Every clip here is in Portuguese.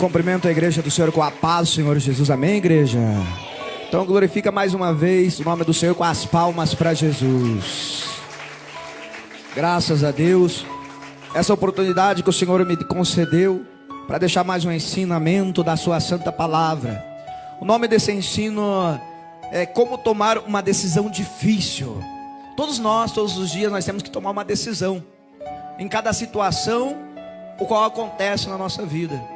Cumprimento a igreja do Senhor com a paz do Senhor Jesus, amém, igreja? Então glorifica mais uma vez o nome do Senhor com as palmas para Jesus. Graças a Deus, essa oportunidade que o Senhor me concedeu para deixar mais um ensinamento da sua santa palavra. O nome desse ensino é como tomar uma decisão difícil. Todos nós, todos os dias, nós temos que tomar uma decisão em cada situação o qual acontece na nossa vida.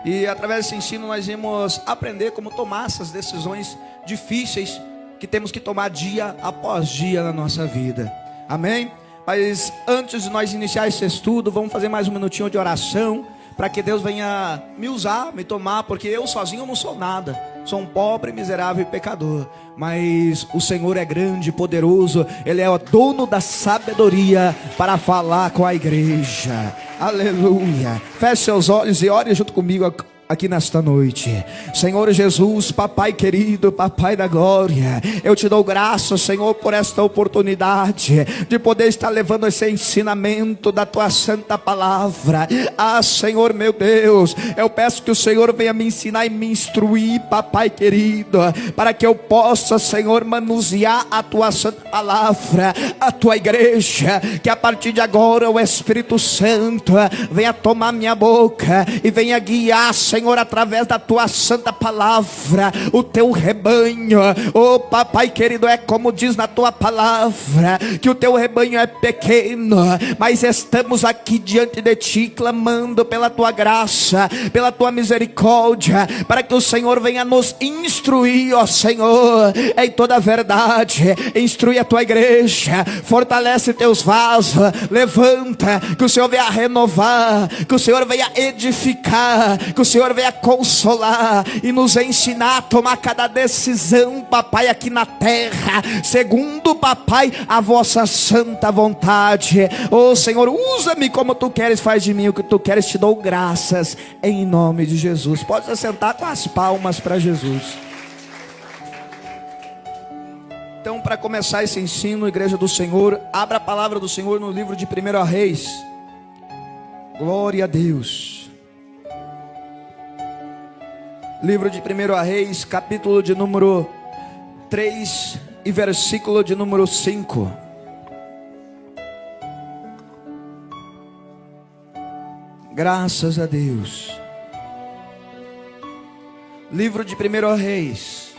E através desse ensino nós vamos aprender como tomar essas decisões difíceis que temos que tomar dia após dia na nossa vida. Amém? Mas antes de nós iniciar esse estudo, vamos fazer mais um minutinho de oração para que Deus venha me usar, me tomar, porque eu sozinho não sou nada. Sou um pobre, miserável e pecador. Mas o Senhor é grande, poderoso. Ele é o dono da sabedoria para falar com a igreja. Aleluia. Feche seus olhos e ore junto comigo aqui nesta noite. Senhor Jesus, papai querido, papai da glória, eu te dou graças, Senhor, por esta oportunidade de poder estar levando esse ensinamento da tua santa palavra. Ah, Senhor meu Deus, eu peço que o Senhor venha me ensinar e me instruir, papai querido, para que eu possa, Senhor, manusear a tua santa palavra, a tua igreja. Que a partir de agora o Espírito Santo venha tomar minha boca e venha guiar, Senhor, através da tua santa palavra, o teu rebanho. Oh papai querido, é como diz na tua palavra, que o teu rebanho é pequeno, mas estamos aqui diante de ti, clamando pela tua graça, pela tua misericórdia, para que o Senhor venha nos instruir, ó Senhor, em toda a verdade. Instrui a tua igreja, fortalece teus vasos, levanta, que o Senhor venha renovar, que o Senhor venha edificar, que o Senhor venha consolar e nos ensinar a tomar cada decisão, papai, aqui na terra, segundo, papai, a vossa santa vontade. Oh Senhor, usa-me como tu queres, faz de mim o que tu queres, te dou graças em nome de Jesus. Pode se assentar com as palmas para Jesus. Então, para começar esse ensino, igreja do Senhor, abra a palavra do Senhor no livro de 1 Reis. Glória a Deus. Livro de 1 Reis, capítulo de número 3 e versículo de número 5. Graças a Deus. Livro de 1 Reis,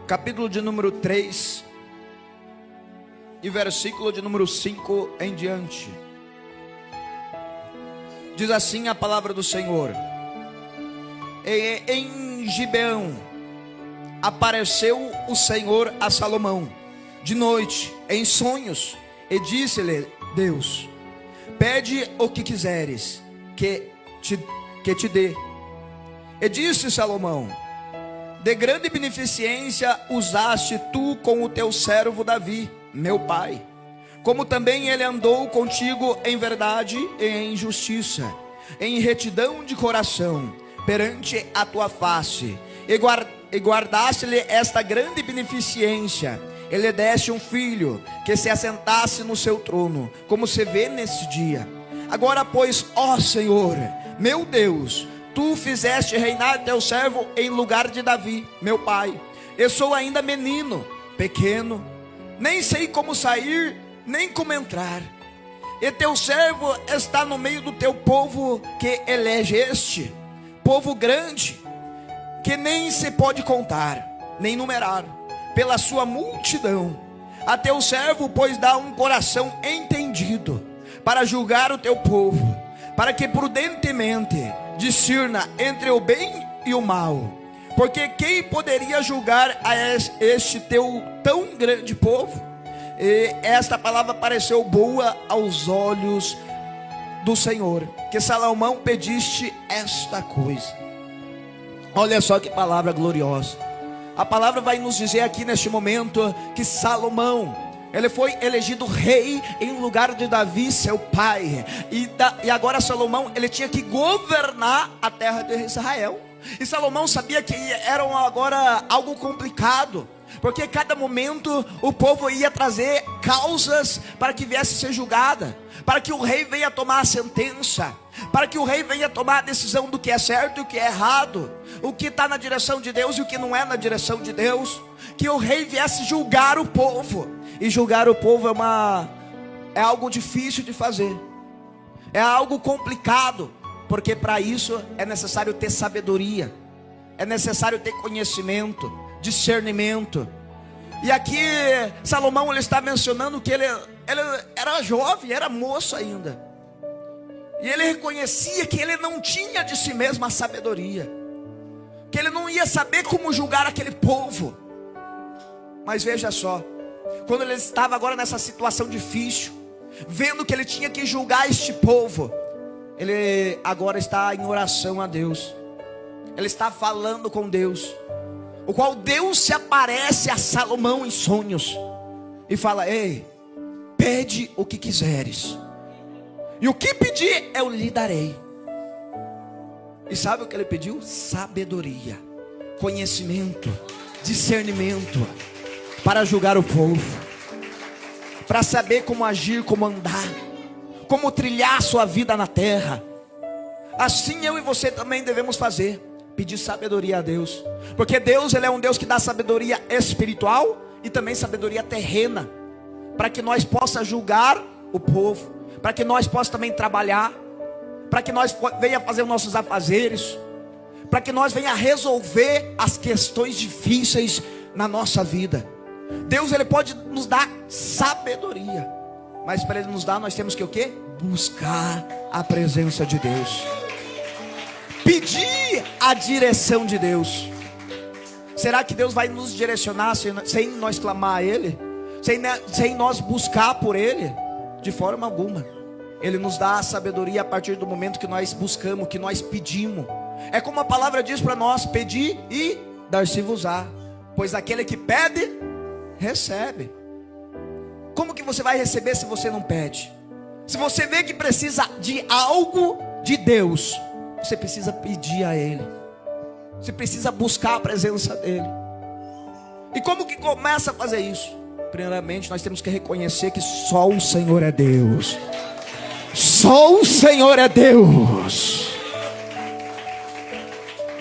capítulo de número 3 e versículo de número 5 em diante. Diz assim a palavra do Senhor: em Gibeão apareceu o Senhor a Salomão de noite em sonhos, e disse-lhe Deus: pede o que quiseres que te dê. E disse Salomão: de grande beneficência usaste tu com o teu servo Davi, meu pai, como também ele andou contigo em verdade e em justiça, em retidão de coração, perante a tua face, e guardaste-lhe esta grande beneficência. Ele deste um filho que se assentasse no seu trono, como se vê nesse dia. Agora pois, ó Senhor, meu Deus, tu fizeste reinar teu servo em lugar de Davi, meu pai. Eu sou ainda menino, pequeno, nem sei como sair, nem como entrar. E teu servo está no meio do teu povo que elegeste, povo grande, que nem se pode contar, nem numerar, pela sua multidão. A teu servo, pois, dá um coração entendido para julgar o teu povo, para que prudentemente discirna entre o bem e o mal. Porque quem poderia julgar a este teu tão grande povo? E esta palavra pareceu boa aos olhos do Senhor, que Salomão pediste esta coisa. Olha só que palavra gloriosa. A palavra vai nos dizer aqui neste momento que Salomão, ele foi elegido rei em lugar de Davi, seu pai. E agora Salomão, ele tinha que governar a terra de Israel. E Salomão sabia que era agora algo complicado, porque cada momento o povo ia trazer causas para que viesse ser julgada, para que o rei venha tomar a sentença, para que o rei venha tomar a decisão do que é certo e o que é errado, o que está na direção de Deus e o que não é na direção de Deus, que o rei viesse julgar o povo. E julgar o povo é algo difícil de fazer, é algo complicado, porque para isso é necessário ter sabedoria, é necessário ter conhecimento, discernimento. E aqui Salomão ele está mencionando que ele era jovem, era moço ainda, e ele reconhecia que ele não tinha de si mesmo a sabedoria, que ele não ia saber como julgar aquele povo. Mas veja só, quando ele estava agora nessa situação difícil, vendo que ele tinha que julgar este povo, ele agora está em oração a Deus, ele está falando com Deus, o qual Deus se aparece a Salomão em sonhos e fala: ei, pede o que quiseres, e o que pedir eu lhe darei. E sabe o que ele pediu? Sabedoria, conhecimento, discernimento, para julgar o povo, para saber como agir, como andar, como trilhar sua vida na terra. Assim eu e você também devemos fazer, pedir sabedoria a Deus, porque Deus ele é um Deus que dá sabedoria espiritual e também sabedoria terrena, para que nós possamos julgar o povo, para que nós possamos também trabalhar, para que nós venha fazer os nossos afazeres, para que nós venha resolver as questões difíceis na nossa vida. Deus ele pode nos dar sabedoria, mas para ele nos dar nós temos que o quê? Buscar a presença de Deus, pedir a direção de Deus. Será que Deus vai nos direcionar sem nós clamar a Ele? Sem nós buscar por Ele? De forma alguma. Ele nos dá a sabedoria a partir do momento que nós buscamos, que nós pedimos. É como a palavra diz para nós: pedir e dar-se-vos-á, pois aquele que pede, recebe. Como que você vai receber se você não pede? Se você vê que precisa de algo de Deus, você precisa pedir a Ele, você precisa buscar a presença dEle. E como que começa a fazer isso? Primeiramente nós temos que reconhecer que só o Senhor é Deus. Só o Senhor é Deus.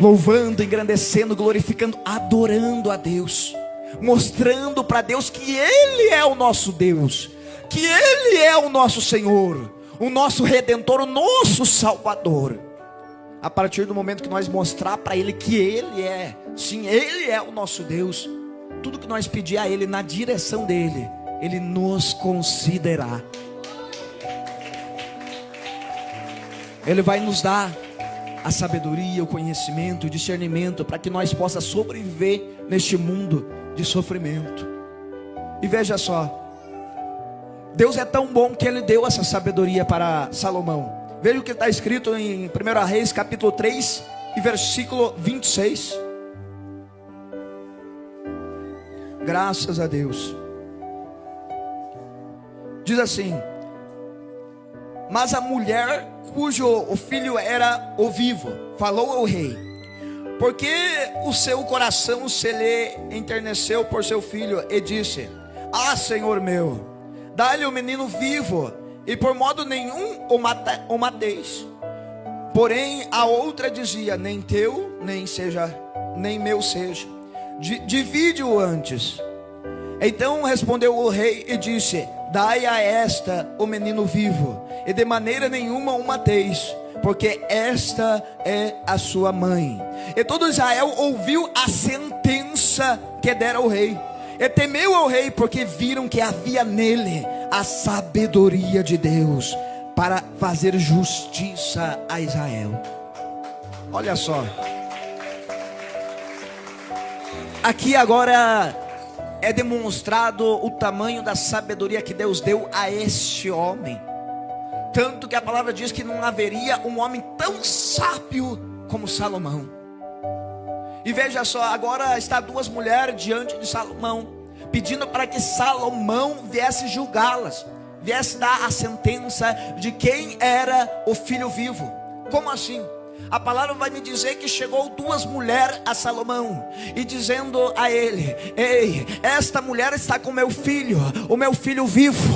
Louvando, engrandecendo, glorificando, adorando a Deus, mostrando para Deus que Ele é o nosso Deus, que Ele é o nosso Senhor, o nosso Redentor, o nosso Salvador. A partir do momento que nós mostrar para Ele que Ele é, sim, Ele é o nosso Deus, tudo que nós pedir a Ele na direção dEle, Ele nos considerará. Ele vai nos dar a sabedoria, o conhecimento, o discernimento, para que nós possamos sobreviver neste mundo de sofrimento. E veja só, Deus é tão bom que Ele deu essa sabedoria para Salomão. Veja o que está escrito em 1 Reis capítulo 3 e versículo 26. Graças a Deus. Diz assim: mas a mulher cujo o filho era o vivo falou ao rei, porque o seu coração se lhe enterneceu por seu filho, e disse: ah, Senhor meu, dá-lhe o menino vivo, e por modo nenhum o mateis. Porém a outra dizia: nem teu, nem meu seja, divide-o antes. Então respondeu o rei e disse: dai a esta o menino vivo, e de maneira nenhuma o mateis, porque esta é a sua mãe. E todo Israel ouviu a sentença que dera o rei, e temeu ao rei, porque viram que havia nele a sabedoria de Deus para fazer justiça a Israel. Olha só, aqui agora é demonstrado o tamanho da sabedoria que Deus deu a este homem. Tanto que a palavra diz que não haveria um homem tão sábio como Salomão. E veja só, agora está duas mulheres diante de Salomão, pedindo para que Salomão viesse julgá-las, viesse dar a sentença de quem era o filho vivo. Como assim? A palavra vai me dizer que chegou duas mulheres a Salomão e dizendo a ele: ei, esta mulher está com meu filho, o meu filho vivo.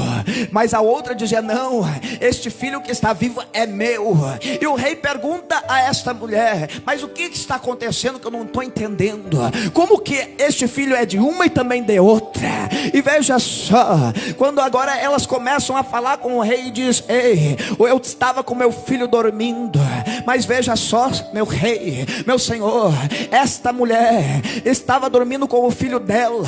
Mas a outra dizia: não, este filho que está vivo é meu. E o rei pergunta a esta mulher: mas o que está acontecendo que eu não estou entendendo? Como que este filho é de uma e também de outra? E veja só, quando agora elas começam a falar com o rei e diz: ei, eu estava com meu filho dormindo, mas veja só, meu rei, meu senhor, esta mulher estava dormindo com o filho dela,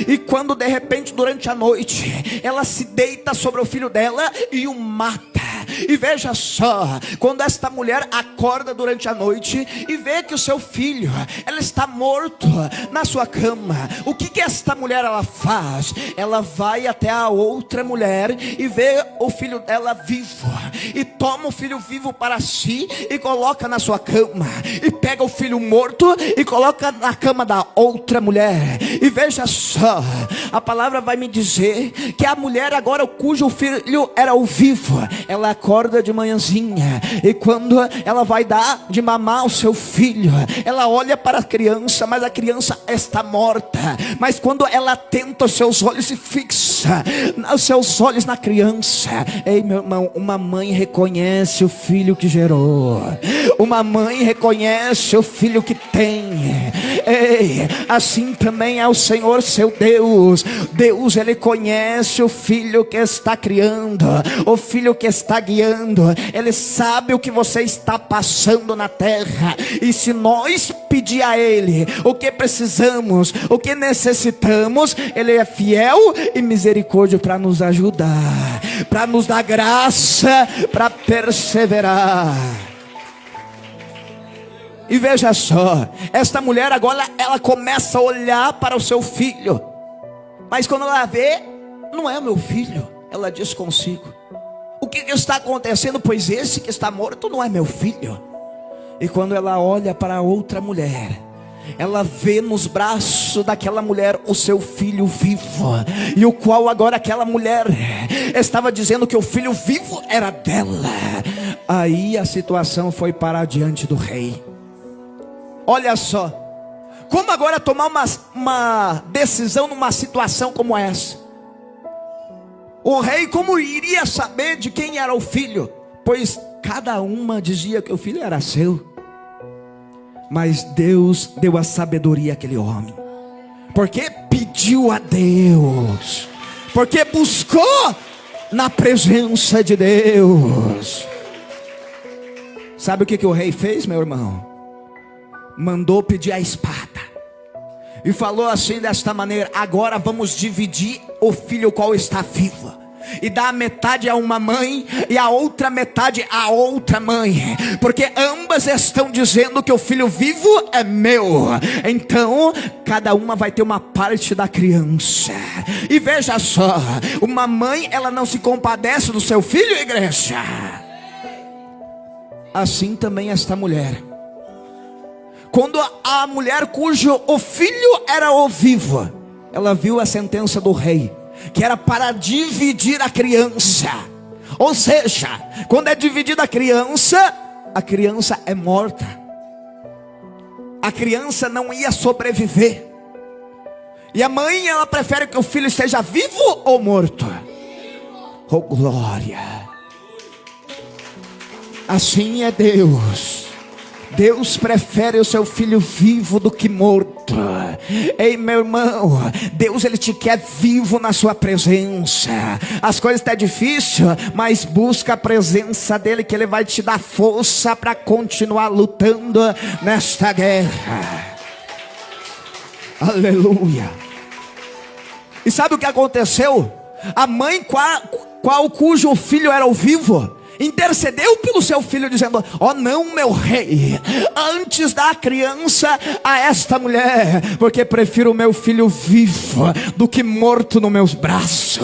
e quando de repente durante a noite ela se deita sobre o filho dela e o mata. E veja só, quando esta mulher acorda durante a noite e vê que o seu filho, ela está morto na sua cama, o que esta mulher ela faz? Ela vai até a outra mulher e vê o filho dela vivo, e toma o filho vivo para si e coloca na sua cama, e pega o filho morto e coloca na cama da outra mulher. E veja só, a palavra vai me dizer que a mulher agora cujo filho era o vivo, ela acorda de manhãzinha, e quando ela vai dar de mamar ao seu filho, ela olha para a criança, mas a criança está morta. Mas quando ela tenta, os seus olhos se fixam, os seus olhos na criança. Ei, meu irmão, uma mãe reconhece o filho que gerou, uma mãe reconhece o filho que tem. Ei, assim também é o Senhor seu Deus. Deus, ele conhece o filho que está criando, o filho que está guiando. Ele sabe o que você está passando na terra, e se nós pedir a ele o que precisamos, o que necessitamos, ele é fiel e misericórdia para nos ajudar, para nos dar graça, para perseverar. E veja só, esta mulher agora ela começa a olhar para o seu filho, mas quando ela vê, não é o meu filho, ela diz consigo: o que está acontecendo? Pois esse que está morto não é meu filho. E quando ela olha para outra mulher, ela vê nos braços daquela mulher o seu filho vivo, e o qual agora aquela mulher estava dizendo que o filho vivo era dela. Aí a situação foi parar diante do rei. Olha só, como agora tomar uma decisão numa situação como essa? O rei como iria saber de quem era o filho? Pois cada uma dizia que o filho era seu. Mas Deus deu a sabedoria àquele homem, porque pediu a Deus, porque buscou na presença de Deus. Sabe o que o rei fez, meu irmão? Mandou pedir a espada e falou assim, desta maneira: agora vamos dividir o filho qual está vivo, e dar a metade a uma mãe e a outra metade a outra mãe, porque ambas estão dizendo que o filho vivo é meu. Então cada uma vai ter uma parte da criança. E veja só, uma mãe ela não se compadece do seu filho, igreja. Assim também esta mulher, quando a mulher cujo o filho era o vivo, ela viu a sentença do rei, que era para dividir a criança. Ou seja, quando é dividida a criança é morta. A criança não ia sobreviver. E a mãe, ela prefere que o filho esteja vivo ou morto. Oh glória! Assim é Deus. Deus prefere o seu filho vivo do que morto. Ei, meu irmão, Deus ele te quer vivo na sua presença. As coisas estão difíceis, mas busca a presença dele, que ele vai te dar força para continuar lutando nesta guerra. Aleluia. E sabe o que aconteceu? A mãe cujo filho era o vivo intercedeu pelo seu filho, dizendo: ó não, meu rei, antes da criança a esta mulher, porque prefiro o meu filho vivo do que morto nos meus braços.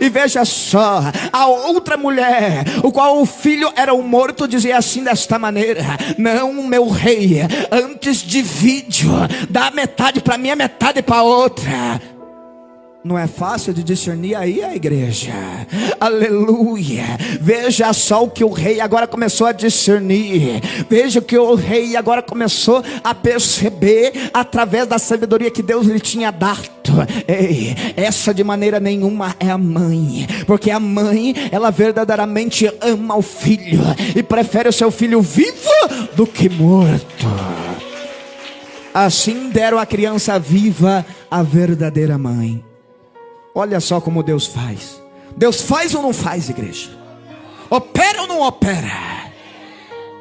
E veja só, a outra mulher, o qual o filho era o morto, dizia assim desta maneira: não, meu rei, antes divide, dá metade para mim, metade para outra. Não é fácil de discernir aí a igreja. Aleluia. Veja só o que o rei agora começou a discernir. Veja o que o rei agora começou a perceber através da sabedoria que Deus lhe tinha dado. Ei, essa de maneira nenhuma é a mãe, porque a mãe, ela verdadeiramente ama o filho e prefere o seu filho vivo do que morto. Assim deram a criança viva a verdadeira mãe. Olha só como Deus faz. Deus faz ou não faz, igreja? Opera ou não opera?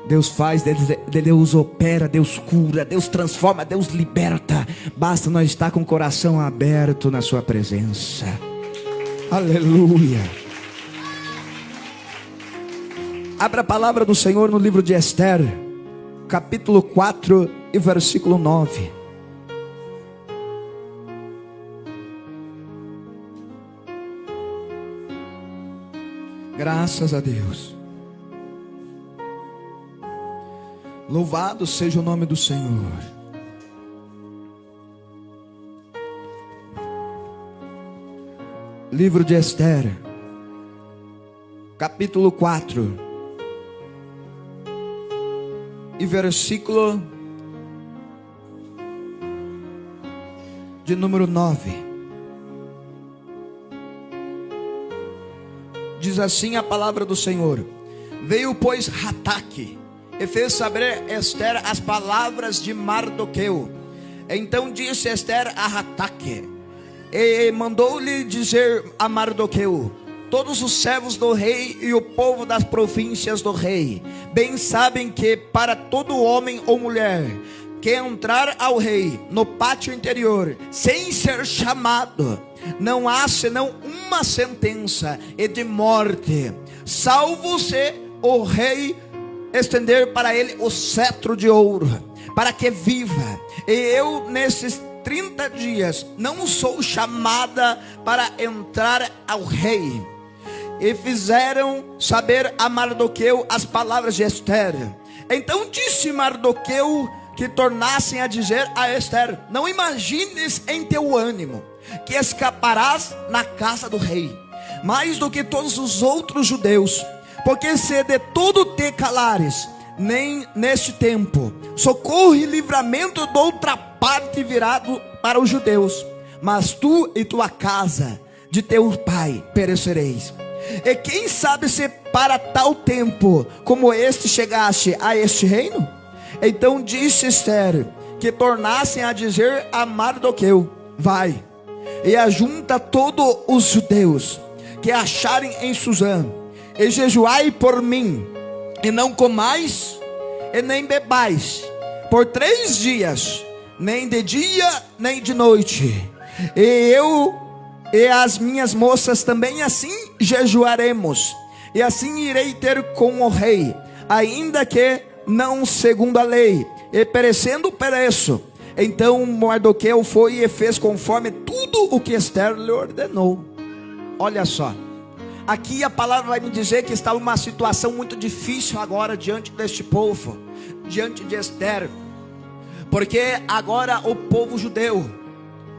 Deus faz, Deus opera, Deus cura, Deus transforma, Deus liberta. Basta nós estar com o coração aberto na sua presença. Aleluia. Abra a palavra do Senhor no livro de Esther, capítulo 4 e versículo 9. Graças a Deus. Louvado seja o nome do Senhor. Livro de Esther, capítulo 4 e versículo de número 9. Diz assim a palavra do Senhor: veio, pois, Hataque e fez saber Esther as palavras de Mardoqueu. Então disse Esther a Hataque, e mandou-lhe dizer a Mardoqueu: todos os servos do rei e o povo das províncias do rei bem sabem que para todo homem ou mulher que entrar ao rei no pátio interior sem ser chamado, não há senão uma sentença e de morte, salvo se o rei estender para ele o cetro de ouro, para que viva. E eu nesses 30 dias não sou chamada para entrar ao rei. E fizeram saber a Mardoqueu as palavras de Esther. Então disse Mardoqueu que tornassem a dizer a Esther: não imagines em teu ânimo que escaparás na casa do rei, mais do que todos os outros judeus, porque se de tudo te calares, nem neste tempo socorro e livramento de outra parte virado para os judeus, mas tu e tua casa de teu pai perecereis. E quem sabe se para tal tempo como este chegaste a este reino? Então disse Esther que tornassem a dizer a Mardoqueu: vai e ajunta todos os judeus que acharem em Suzã, e jejuai por mim, e não comais e nem bebais por 3 dias, nem de dia nem de noite. E eu e as minhas moças também assim jejuaremos, e assim irei ter com o rei, ainda que não segundo a lei, e perecendo pereço. Então Mardoqueu foi e fez conforme tudo o que Esther lhe ordenou. Olha só, aqui a palavra vai me dizer que está uma situação muito difícil agora diante deste povo, diante de Esther, porque agora o povo judeu,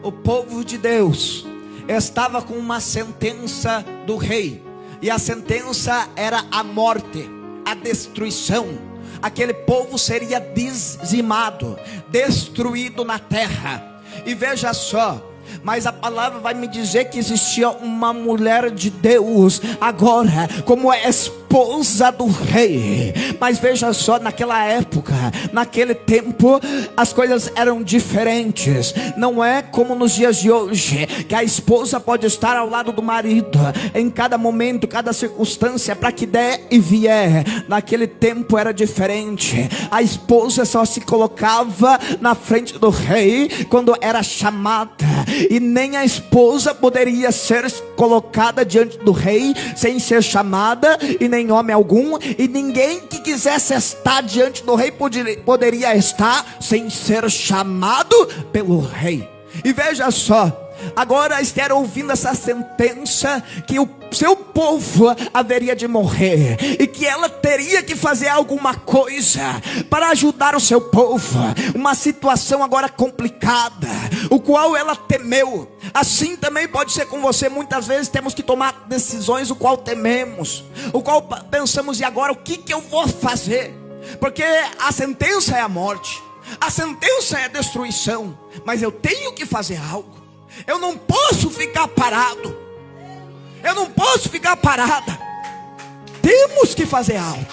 o povo de Deus, estava com uma sentença do rei, e a sentença era a morte, a destruição. Aquele povo seria dizimado, destruído na terra. E veja só, mas a palavra vai me dizer que existia uma mulher de Deus agora como esposa do rei. Mas veja só, naquela época, naquele tempo, as coisas eram diferentes. Não é como nos dias de hoje, que a esposa pode estar ao lado do marido em cada momento, cada circunstância, para que der e vier. Naquele tempo era diferente. A esposa só se colocava na frente do rei quando era chamada, e nem a esposa poderia ser colocada diante do rei sem ser chamada, e nem homem algum, e ninguém que quisesse estar diante do rei poderia estar sem ser chamado pelo rei. E veja só, agora Esther ouvindo essa sentença, que o seu povo haveria de morrer, e que ela teria que fazer alguma coisa para ajudar o seu povo. Uma situação agora complicada, o qual ela temeu. Assim também pode ser com você. Muitas vezes temos que tomar decisões o qual tememos, o qual pensamos, e agora o que eu vou fazer? Porque a sentença é a morte, a sentença é a destruição, mas eu tenho que fazer algo. Eu não posso ficar parado, eu não posso ficar parada. Temos que fazer algo,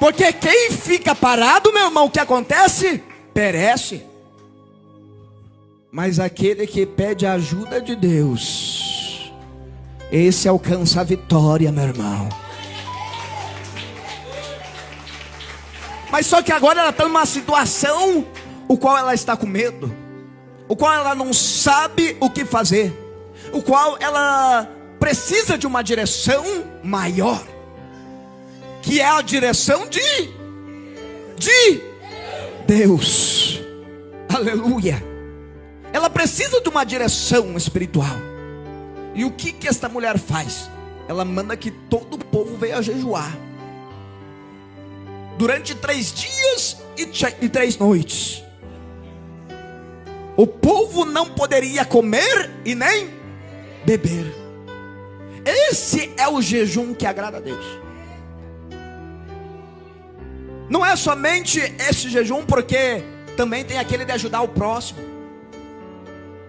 porque quem fica parado, meu irmão, o que acontece? Perece. Mas aquele que pede a ajuda de Deus, esse alcança a vitória, meu irmão. Mas só que agora ela está numa situação o qual ela está com medo, o qual ela não sabe o que fazer, o qual ela precisa de uma direção maior, que é a direção de Deus. Aleluia. Ela precisa de uma direção espiritual. E o que esta mulher faz? Ela manda que todo o povo venha jejuar durante 3 dias e 3 noites. O povo não poderia comer e nem beber. Esse é o jejum que agrada a Deus. Não é somente esse jejum, porque também tem aquele de ajudar o próximo.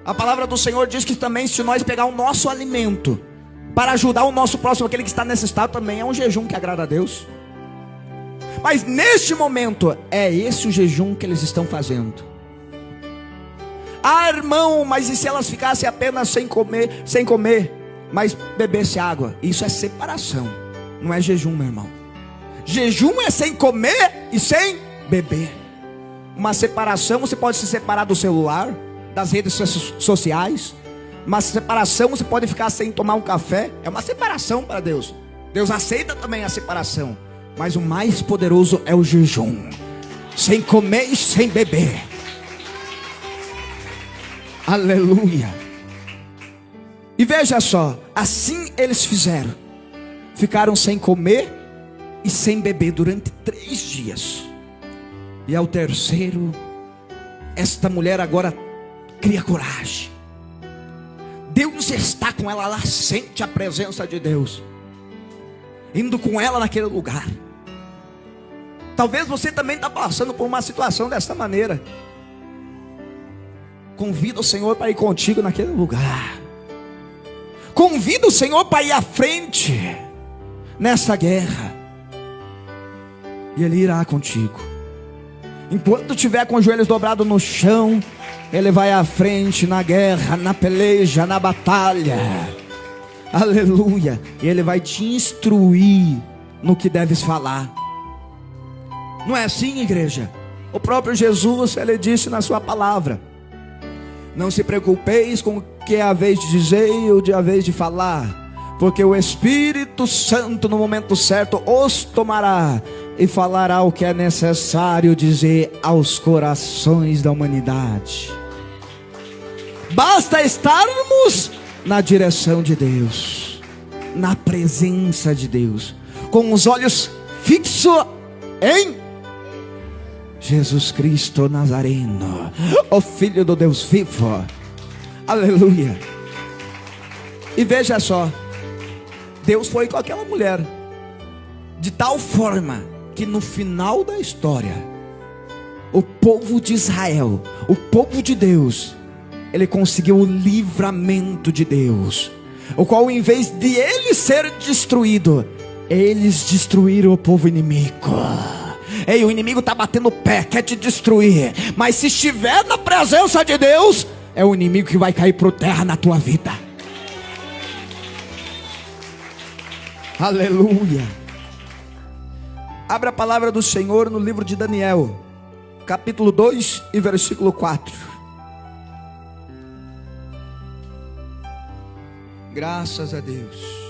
A palavra do Senhor diz que também, se nós pegar o nosso alimento para ajudar o nosso próximo, aquele que está necessitado, também é um jejum que agrada a Deus. Mas neste momento é esse o jejum que eles estão fazendo. Ah, irmão, mas e se elas ficassem apenas sem comer, mas bebesse água? Isso é separação, não é jejum, meu irmão. Jejum é sem comer e sem beber. Uma separação, você pode se separar do celular, das redes sociais. Uma separação, você pode ficar sem tomar um café. É uma separação para Deus. Deus aceita também a separação, mas o mais poderoso é o jejum, sem comer e sem beber. Aleluia. E veja só, assim eles fizeram. Ficaram sem comer e sem beber durante 3 dias. E ao terceiro, esta mulher agora cria coragem. Deus está com ela, ela sente a presença de Deus indo com ela naquele lugar. Talvez você também está passando por uma situação dessa maneira. Convida o Senhor para ir contigo naquele lugar. Convida o Senhor para ir à frente nessa guerra, e Ele irá contigo. Enquanto estiver com os joelhos dobrados no chão, Ele vai à frente na guerra, na peleja, na batalha. Aleluia. E Ele vai te instruir no que deves falar. Não é assim, igreja? O próprio Jesus, Ele disse na sua palavra: não se preocupeis com o que é a vez de dizer e o de a vez de falar, porque o Espírito Santo no momento certo os tomará e falará o que é necessário dizer aos corações da humanidade. Basta estarmos na direção de Deus, na presença de Deus, com os olhos fixos em Jesus Cristo Nazareno, o Filho do Deus vivo. Aleluia. E veja só, Deus foi com aquela mulher de tal forma que no final da história, o povo de Israel, o povo de Deus, ele conseguiu o livramento de Deus, o qual, em vez de ele ser destruído, eles destruíram o povo inimigo. Ei, o inimigo está batendo o pé, quer te destruir, mas se estiver na presença de Deus, é o inimigo que vai cair por terra na tua vida. Aleluia. Abra a palavra do Senhor no livro de Daniel, capítulo 2 e versículo 4. Graças a Deus.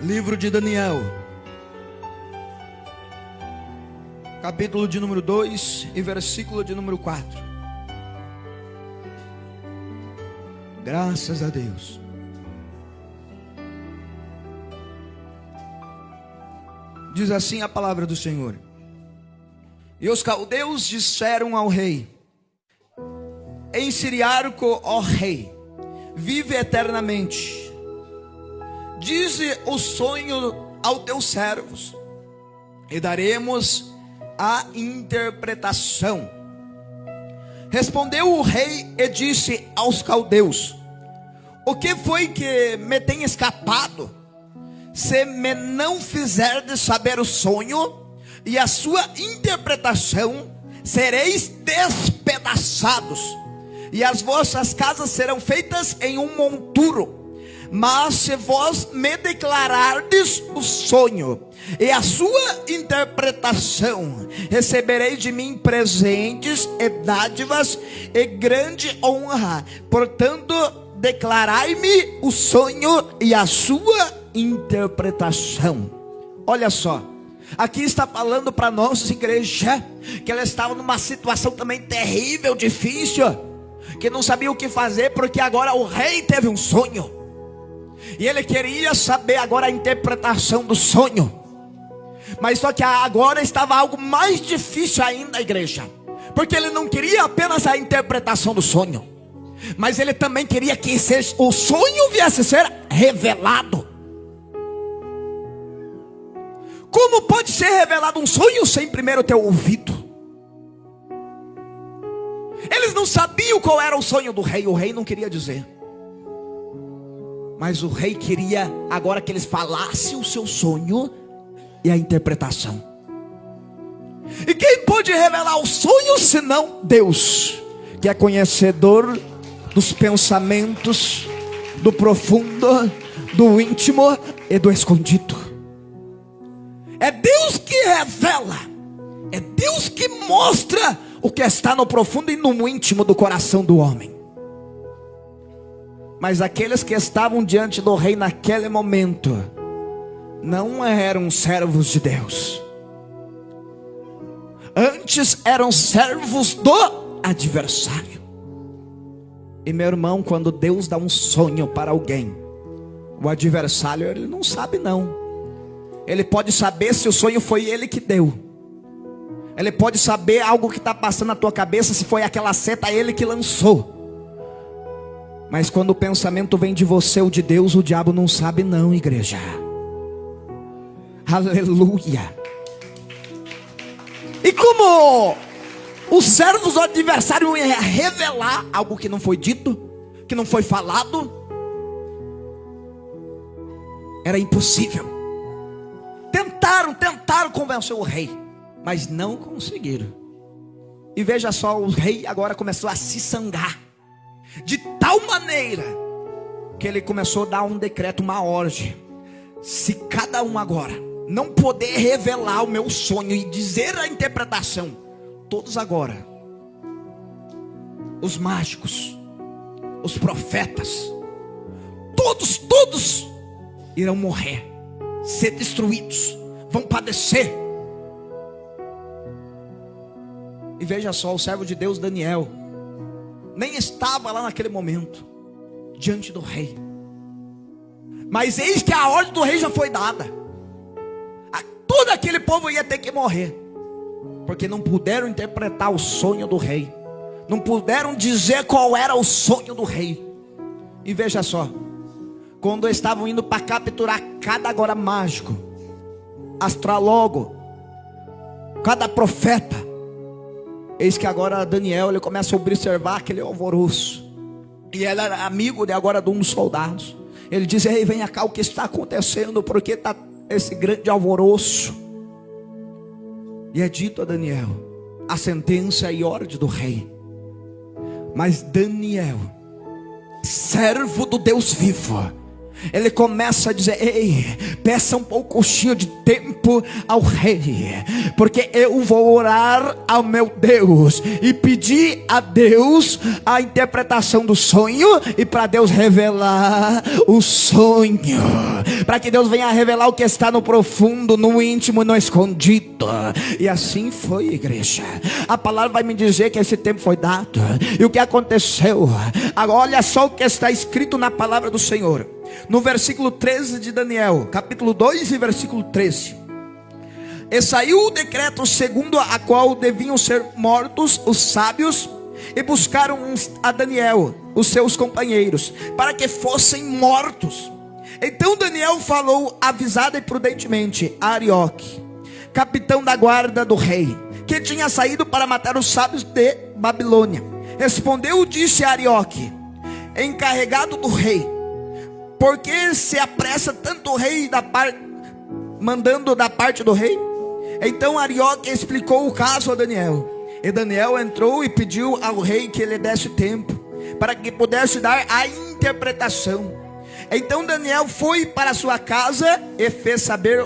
Livro de Daniel, capítulo de número 2 e versículo de número 4. Graças a Deus. Diz assim a palavra do Senhor: e os caldeus disseram ao rei: em Siriarco, ó rei, vive eternamente. Dize o sonho aos teus servos, e daremos a interpretação. Respondeu o rei e disse aos caldeus: o que foi que me tem escapado? Se me não fizerdes saber o sonho e a sua interpretação, sereis despedaçados, e as vossas casas serão feitas em um monturo. Mas se vós me declarardes o sonho e a sua interpretação, recebereis de mim presentes e dádivas e grande honra. Portanto, declarai-me o sonho e a sua interpretação. Olha só, aqui está falando para nós, igreja, que ela estava numa situação também terrível, difícil, que não sabia o que fazer, porque agora o rei teve um sonho. E ele queria saber agora a interpretação do sonho. Mas só que agora estava algo mais difícil ainda, igreja. Porque ele não queria apenas a interpretação do sonho, mas ele também queria que o sonho viesse a ser revelado. Como pode ser revelado um sonho sem primeiro ter ouvido? Eles não sabiam qual era o sonho do rei. O rei não queria dizer, mas o rei queria agora que eles falassem o seu sonho e a interpretação. E quem pode revelar o sonho senão Deus, que é conhecedor dos pensamentos, do profundo, do íntimo e do escondido. É Deus que revela, é Deus que mostra o que está no profundo e no íntimo do coração do homem. Mas aqueles que estavam diante do rei naquele momento não eram servos de Deus, antes eram servos do adversário. E meu irmão, quando Deus dá um sonho para alguém, o adversário ele não sabe não. Ele pode saber se o sonho foi ele que deu. Ele pode saber algo que está passando na tua cabeça, se foi aquela seta ele que lançou. Mas quando o pensamento vem de você ou de Deus, o diabo não sabe não, igreja. Aleluia. E como os servos do adversário iam revelar algo que não foi dito, que não foi falado, era impossível. Tentaram convencer o rei, mas não conseguiram. E veja só, o rei agora começou a se sangar, de tal maneira que ele começou a dar um decreto, uma ordem: se cada um agora não poder revelar o meu sonho e dizer a interpretação, todos agora, os mágicos, os profetas, todos irão morrer, ser destruídos, vão padecer. E veja só, o servo de Deus Daniel nem estava lá naquele momento diante do rei, mas eis que a ordem do rei já foi dada. Todo aquele povo ia ter que morrer, porque não puderam interpretar o sonho do rei, não puderam dizer qual era o sonho do rei. E veja só, quando estavam indo para capturar cada agora mágico, astrólogo, cada profeta, eis que agora Daniel ele começa a observar aquele alvoroço. E ele era amigo de agora de um dos soldados. Ele diz: ei, venha cá, o que está acontecendo? Porque está esse grande alvoroço? E é dito a Daniel a sentença e ordem do rei. Mas Daniel, servo do Deus vivo, ele começa a dizer: ei, peça um pouquinho de tempo ao rei, porque eu vou orar ao meu Deus e pedir a Deus a interpretação do sonho, e para Deus revelar o sonho, para que Deus venha revelar o que está no profundo, no íntimo, no escondido. E assim foi, igreja. A palavra vai me dizer que esse tempo foi dado. E o que aconteceu? Agora olha só o que está escrito na palavra do Senhor, no versículo 13 de Daniel, capítulo 2 e versículo 13. E saiu o decreto segundo a qual deviam ser mortos os sábios, e buscaram a Daniel, os seus companheiros, para que fossem mortos. Então Daniel falou avisada e prudentemente a Arioque, capitão da guarda do rei, que tinha saído para matar os sábios de Babilônia. Respondeu, disse a Arioque, encarregado do rei: por que se apressa tanto o rei mandando da parte do rei? Então Arioque explicou o caso a Daniel. E Daniel entrou e pediu ao rei que lhe desse tempo, para que pudesse dar a interpretação. Então Daniel foi para sua casa e fez saber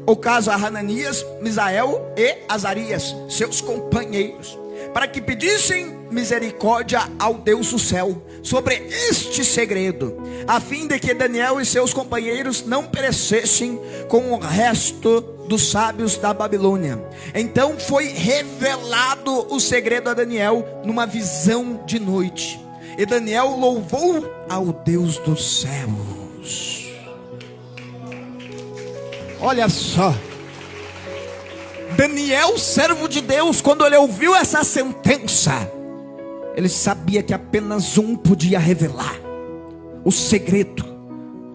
o caso a Hananias, Misael e Azarias, seus companheiros, para que pedissem misericórdia ao Deus do céu sobre este segredo, a fim de que Daniel e seus companheiros não perecessem com o resto dos sábios da Babilônia. Então foi revelado o segredo a Daniel numa visão de noite, e Daniel louvou ao Deus dos céus. Olha só, Daniel, servo de Deus, quando ele ouviu essa sentença, ele sabia que apenas um podia revelar o segredo,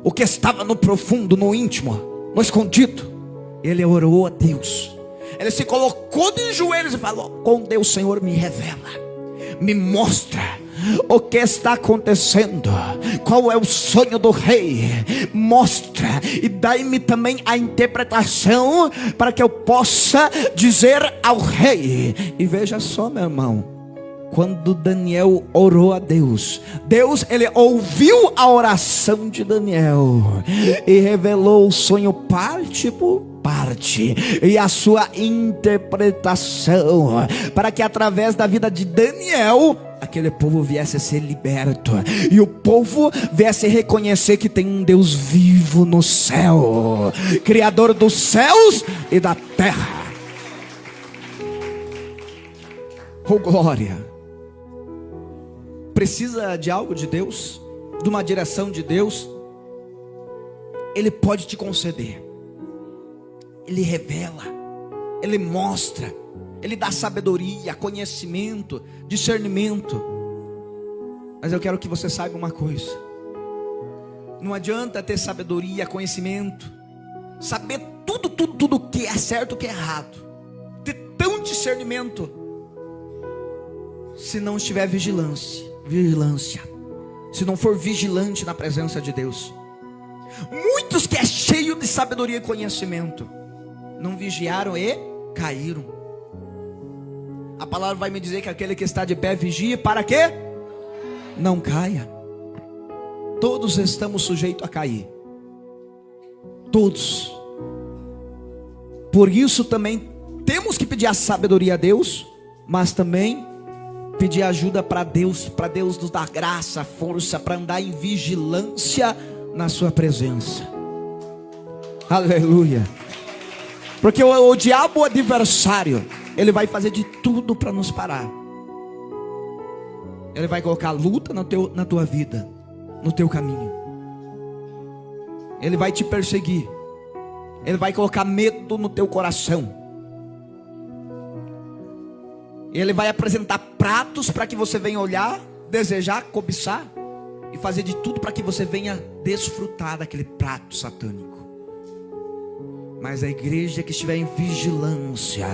o que estava no profundo, no íntimo, no escondido. Ele orou a Deus, ele se colocou de joelhos e falou: com Deus, Senhor, me revela, me mostra o que está acontecendo, qual é o sonho do rei, mostra e dai-me também a interpretação, para que eu possa dizer ao rei. E veja só, meu irmão, quando Daniel orou a Deus, ele ouviu a oração de Daniel e revelou o sonho parte por parte e a sua interpretação, para que através da vida de Daniel aquele povo viesse a ser liberto, e o povo viesse a reconhecer que tem um Deus vivo no céu, Criador dos céus e da terra. Oh glória! Precisa de algo de Deus, de uma direção de Deus, Ele pode te conceder. Ele revela, Ele mostra, Ele dá sabedoria, conhecimento, discernimento. Mas eu quero que você saiba uma coisa: não adianta ter sabedoria, conhecimento, saber tudo que é certo, o que é errado, ter tão discernimento, se não estiver vigilância, se não for vigilante na presença de Deus. Muitos que é cheio de sabedoria e conhecimento não vigiaram e caíram. A palavra vai me dizer que aquele que está de pé vigie para que não caia. Todos estamos sujeitos a cair, todos. Por isso também temos que pedir a sabedoria a Deus, mas também pedir ajuda para Deus nos dar graça, força para andar em vigilância na sua presença. Aleluia. Porque o diabo, o adversário, ele vai fazer de tudo para nos parar. Ele vai colocar luta na tua vida, no teu caminho. Ele vai te perseguir. Ele vai colocar medo no teu coração. Ele vai apresentar pratos para que você venha olhar, desejar, cobiçar, e fazer de tudo para que você venha desfrutar daquele prato satânico. Mas a igreja que estiver em vigilância,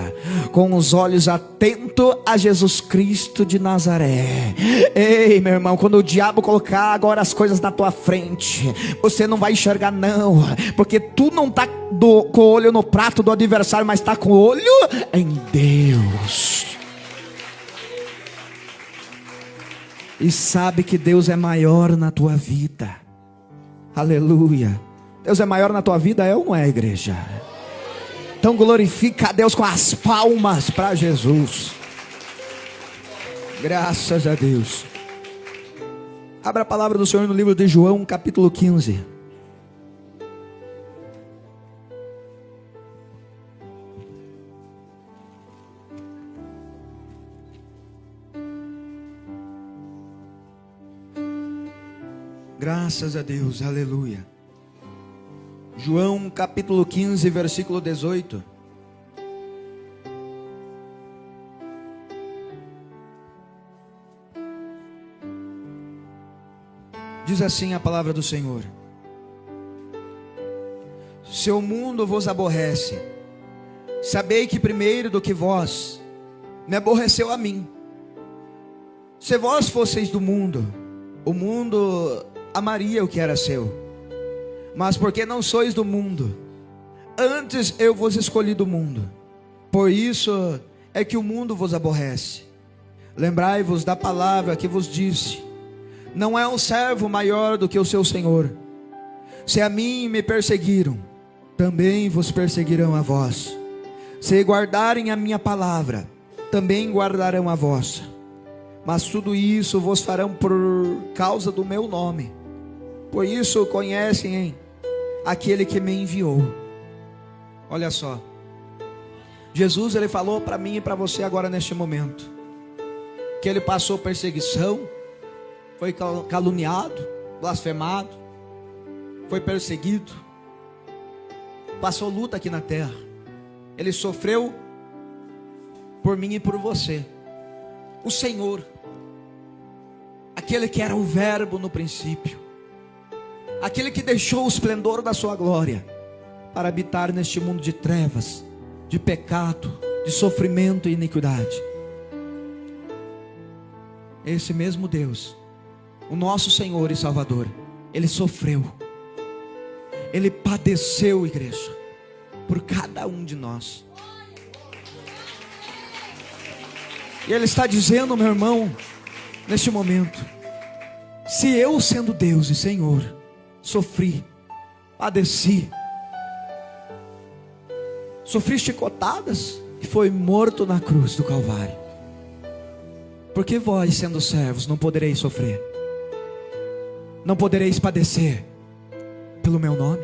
com os olhos atentos a Jesus Cristo de Nazaré. Ei, meu irmão, quando o diabo colocar agora as coisas na tua frente, você não vai enxergar não, porque tu não está com o olho no prato do adversário, mas está com o olho em Deus. E sabe que Deus é maior na tua vida. Aleluia. Deus é maior na tua vida, é ou não é, igreja? Então glorifica a Deus com as palmas para Jesus. Graças a Deus. Abra a palavra do Senhor no livro de João, capítulo 15. Graças a Deus, aleluia. João capítulo 15, versículo 18. Diz assim a palavra do Senhor: se o mundo vos aborrece, sabei que primeiro do que vós me aborreceu a mim. Se vós fosseis do mundo, o mundo amaria o que era seu. Mas porque não sois do mundo, antes eu vos escolhi do mundo, por isso é que o mundo vos aborrece. Lembrai-vos da palavra que vos disse: não é um servo maior do que o seu senhor. Se a mim me perseguiram, também vos perseguirão a vós. Se guardarem a minha palavra, também guardarão a vossa. Mas tudo isso vos farão por causa do meu nome. Por isso conhecem aquele que me enviou. Olha só, Jesus, ele falou para mim e para você agora neste momento, que ele passou perseguição, foi caluniado, blasfemado, foi perseguido, passou luta aqui na terra. Ele sofreu por mim e por você. O Senhor, aquele que era o verbo no princípio, aquele que deixou o esplendor da sua glória para habitar neste mundo de trevas, de pecado, de sofrimento e iniquidade. Esse mesmo Deus, o nosso Senhor e Salvador, ele sofreu, ele padeceu, igreja, por cada um de nós. E ele está dizendo, meu irmão, neste momento: se eu, sendo Deus e Senhor, sofri, padeci, sofri chicotadas e foi morto na cruz do Calvário, por que vós, sendo servos, não podereis sofrer? Não podereis padecer pelo meu nome?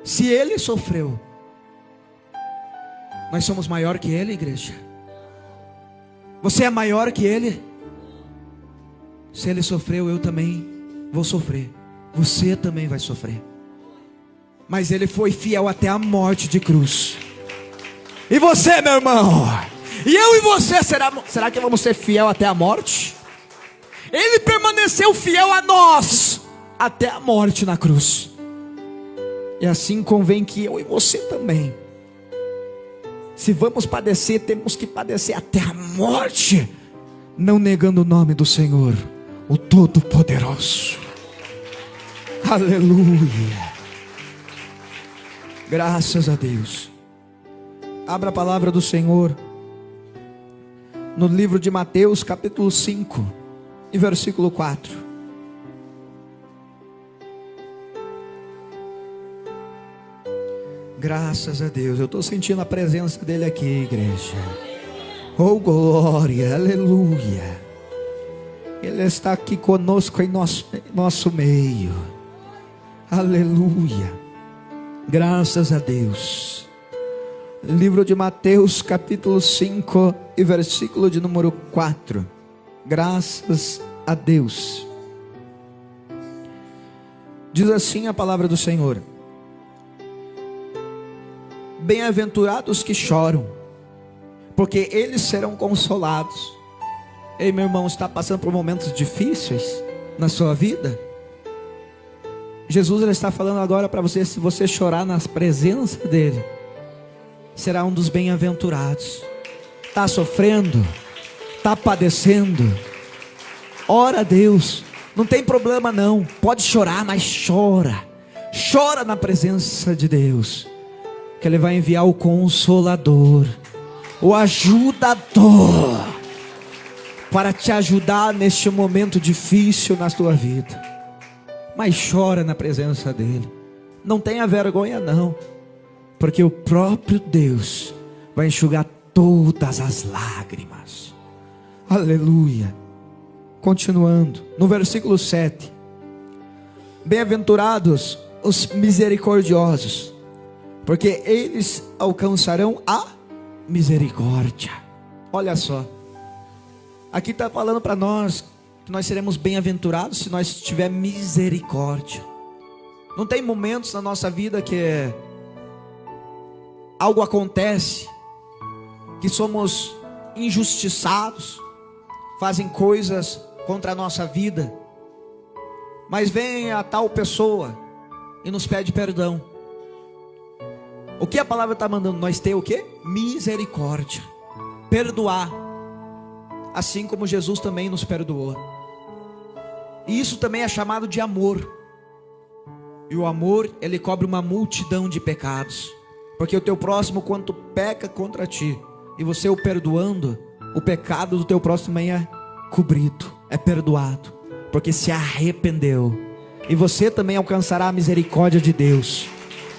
Se ele sofreu, nós somos maior que ele, igreja? Você é maior que ele? Se ele sofreu, eu também vou sofrer. Você também vai sofrer. Mas ele foi fiel até a morte de cruz. E você, meu irmão? E eu e você, será que vamos ser fiel até a morte? Ele permaneceu fiel a nós até a morte na cruz. E assim convém que eu e você também, se vamos padecer, temos que padecer até a morte, não negando o nome do Senhor, o Todo-Poderoso. Aleluia. Graças a Deus. Abra a palavra do Senhor no livro de Mateus, capítulo 5 e versículo 4. Graças a Deus, eu estou sentindo a presença dele aqui, igreja. Oh glória, aleluia. Ele está aqui conosco em nosso meio. Aleluia. Graças a Deus. Livro de Mateus, capítulo 5 e versículo de número 4. Graças a Deus. Diz assim a palavra do Senhor: bem-aventurados que choram, porque eles serão consolados. Ei, meu irmão, está passando por momentos difíceis na sua vida? Jesus, ele está falando agora para você: se você chorar na presença dele, será um dos bem-aventurados. Está sofrendo, está padecendo, ora a Deus, não tem problema não, pode chorar, mas chora na presença de Deus, que ele vai enviar o Consolador, o ajudador, para te ajudar neste momento difícil na tua vida. Mas chora na presença dele, não tenha vergonha não, porque o próprio Deus vai enxugar todas as lágrimas. Aleluia. Continuando, no versículo 7. Bem-aventurados os misericordiosos, porque eles alcançarão a misericórdia. Olha só, aqui está falando para nós que nós seremos bem-aventurados se nós tivermos misericórdia. Não tem momentos na nossa vida que algo acontece, que somos injustiçados, fazem coisas contra a nossa vida, mas vem a tal pessoa e nos pede perdão. O que a palavra está mandando nós ter? O que? Misericórdia, perdoar, assim como Jesus também nos perdoou. E isso também é chamado de amor. E o amor, ele cobre uma multidão de pecados, porque o teu próximo, quando peca contra ti, e você o perdoando, o pecado do teu próximo também é cobrido, é perdoado, porque se arrependeu. E você também alcançará a misericórdia de Deus,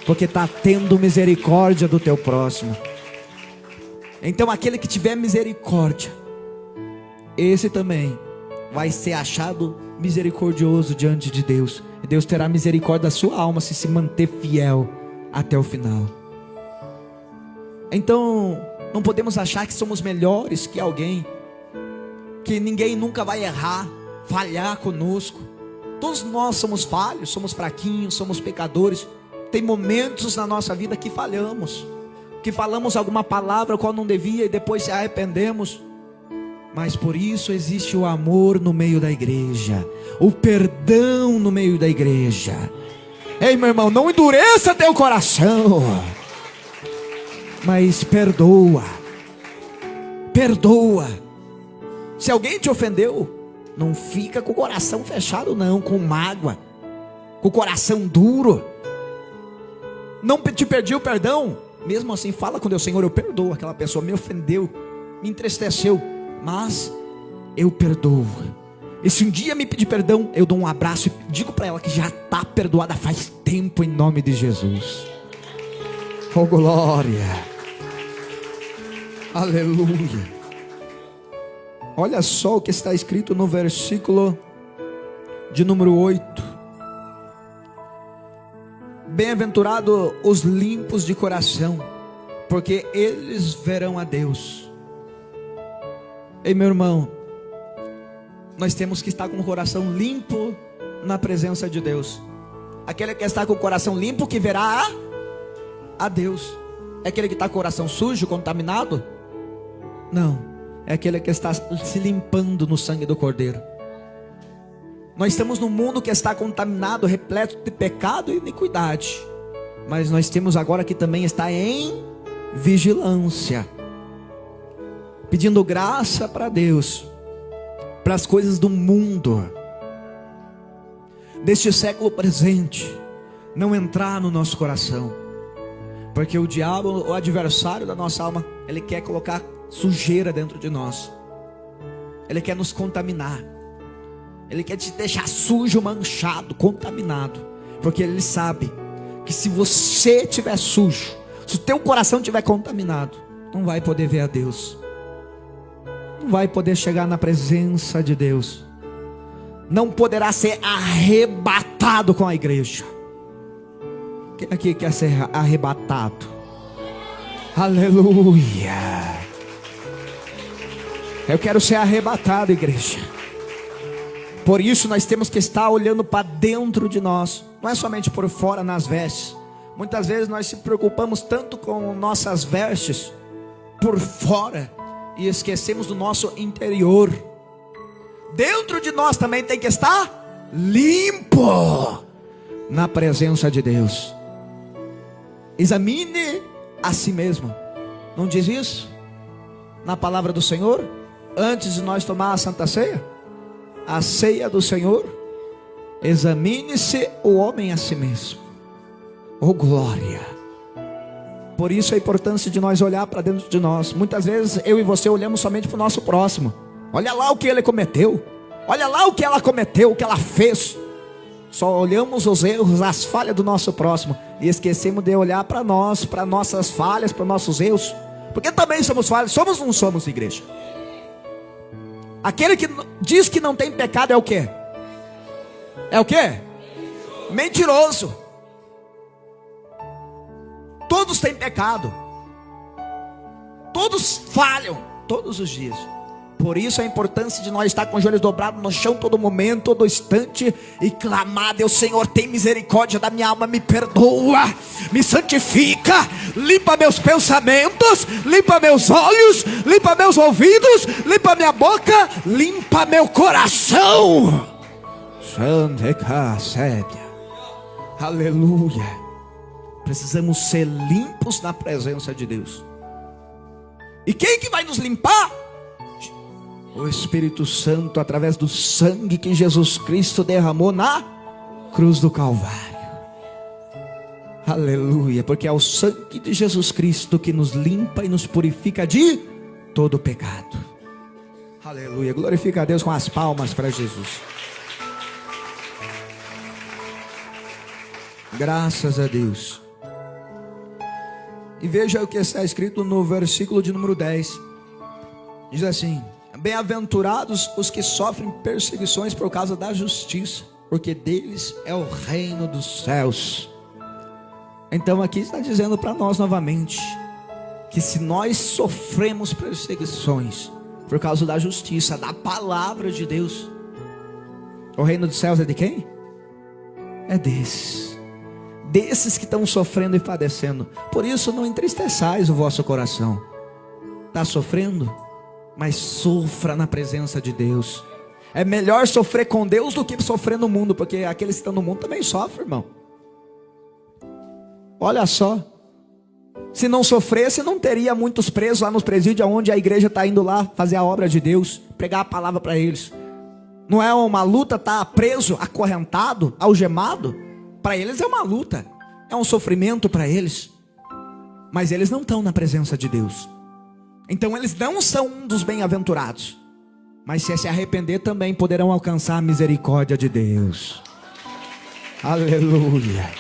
porque está tendo misericórdia do teu próximo. Então aquele que tiver misericórdia, esse também vai ser achado misericordioso diante de Deus. E Deus terá misericórdia da sua alma se manter fiel até o final. Então não podemos achar que somos melhores que alguém, que ninguém nunca vai errar, falhar conosco. Todos nós somos falhos, somos fraquinhos, somos pecadores. Tem momentos na nossa vida que falhamos, que falamos alguma palavra qual não devia e depois se arrependemos. Mas por isso existe o amor no meio da igreja, o perdão no meio da igreja. Ei, meu irmão, não endureça teu coração, mas perdoa. Perdoa. Se alguém te ofendeu, não fica com o coração fechado não, com mágoa, com o coração duro. Não te pediu perdão, mesmo assim fala com Deus: Senhor, eu perdoo aquela pessoa, me ofendeu, me entristeceu, mas eu perdoo. E se um dia me pedir perdão, eu dou um abraço e digo para ela que já está perdoada faz tempo, em nome de Jesus. Oh glória, aleluia. Olha só o que está escrito no versículo de número 8. Bem-aventurado os limpos de coração, porque eles verão a Deus. Ei, meu irmão, nós temos que estar com o coração limpo na presença de Deus. Aquele que está com o coração limpo que verá a Deus. É aquele que está com o coração sujo, contaminado? Não, é aquele que está se limpando no sangue do Cordeiro. Nós estamos num mundo que está contaminado, repleto de pecado e iniquidade, mas nós temos agora que também está em vigilância, pedindo graça para Deus, para as coisas do mundo, deste século presente, não entrar no nosso coração, porque o diabo, o adversário da nossa alma, ele quer colocar sujeira dentro de nós, ele quer nos contaminar, ele quer te deixar sujo, manchado, contaminado, porque ele sabe que se você estiver sujo, se o teu coração estiver contaminado, não vai poder ver a Deus, não vai poder chegar na presença de Deus, não poderá ser arrebatado com a igreja. Quem aqui quer ser arrebatado? Aleluia. Eu quero ser arrebatado, igreja. Por isso nós temos que estar olhando para dentro de nós, não é somente por fora nas vestes. Muitas vezes nós se preocupamos tanto com nossas vestes por fora e esquecemos do nosso interior. Dentro de nós também tem que estar limpo na presença de Deus. Examine a si mesmo. Não diz isso na palavra do Senhor? Antes de nós tomar a Santa Ceia, a ceia do Senhor, examine-se o homem a si mesmo. Oh glória. Por isso a importância de nós olhar para dentro de nós. Muitas vezes eu e você olhamos somente para o nosso próximo. Olha lá o que ele cometeu, olha lá o que ela cometeu, o que ela fez. Só olhamos os erros, as falhas do nosso próximo, e esquecemos de olhar para nós, para nossas falhas, para nossos erros, porque também somos falhos. Somos ou não somos, igreja? Aquele que diz que não tem pecado é o quê? É o quê? Mentiroso. Todos têm pecado, todos falham, todos os dias. Por isso a importância de nós estar com os joelhos dobrados no chão todo momento, todo instante, e clamar: Deus, Senhor, tem misericórdia da minha alma, me perdoa, me santifica, limpa meus pensamentos, limpa meus olhos, limpa meus ouvidos, limpa minha boca, limpa meu coração. Aleluia. Precisamos ser limpos na presença de Deus. E quem que vai nos limpar? O Espírito Santo, através do sangue que Jesus Cristo derramou na cruz do Calvário. Aleluia, porque é o sangue de Jesus Cristo que nos limpa e nos purifica de todo pecado. Aleluia, glorifica a Deus com as palmas para Jesus. Graças a Deus. E veja o que está escrito no versículo de número 10. Diz assim: bem-aventurados os que sofrem perseguições por causa da justiça, porque deles é o reino dos céus. Então aqui está dizendo para nós novamente, que se nós sofremos perseguições por causa da justiça, da palavra de Deus, o reino dos céus é de quem? É desses que estão sofrendo e padecendo. Por isso não entristeçais o vosso coração. Está sofrendo? Mas sofra na presença de Deus. É melhor sofrer com Deus do que sofrer no mundo, porque aqueles que estão no mundo também sofrem, irmão. Olha só, se não sofresse, não teria muitos presos lá nos presídios, onde a igreja está indo lá fazer a obra de Deus, pregar a palavra para eles. Não é uma luta estar preso, acorrentado, algemado? Para eles é uma luta, é um sofrimento para eles. Mas eles não estão na presença de Deus. Então eles não são um dos bem-aventurados. Mas se arrepender também poderão alcançar a misericórdia de Deus. Aleluia.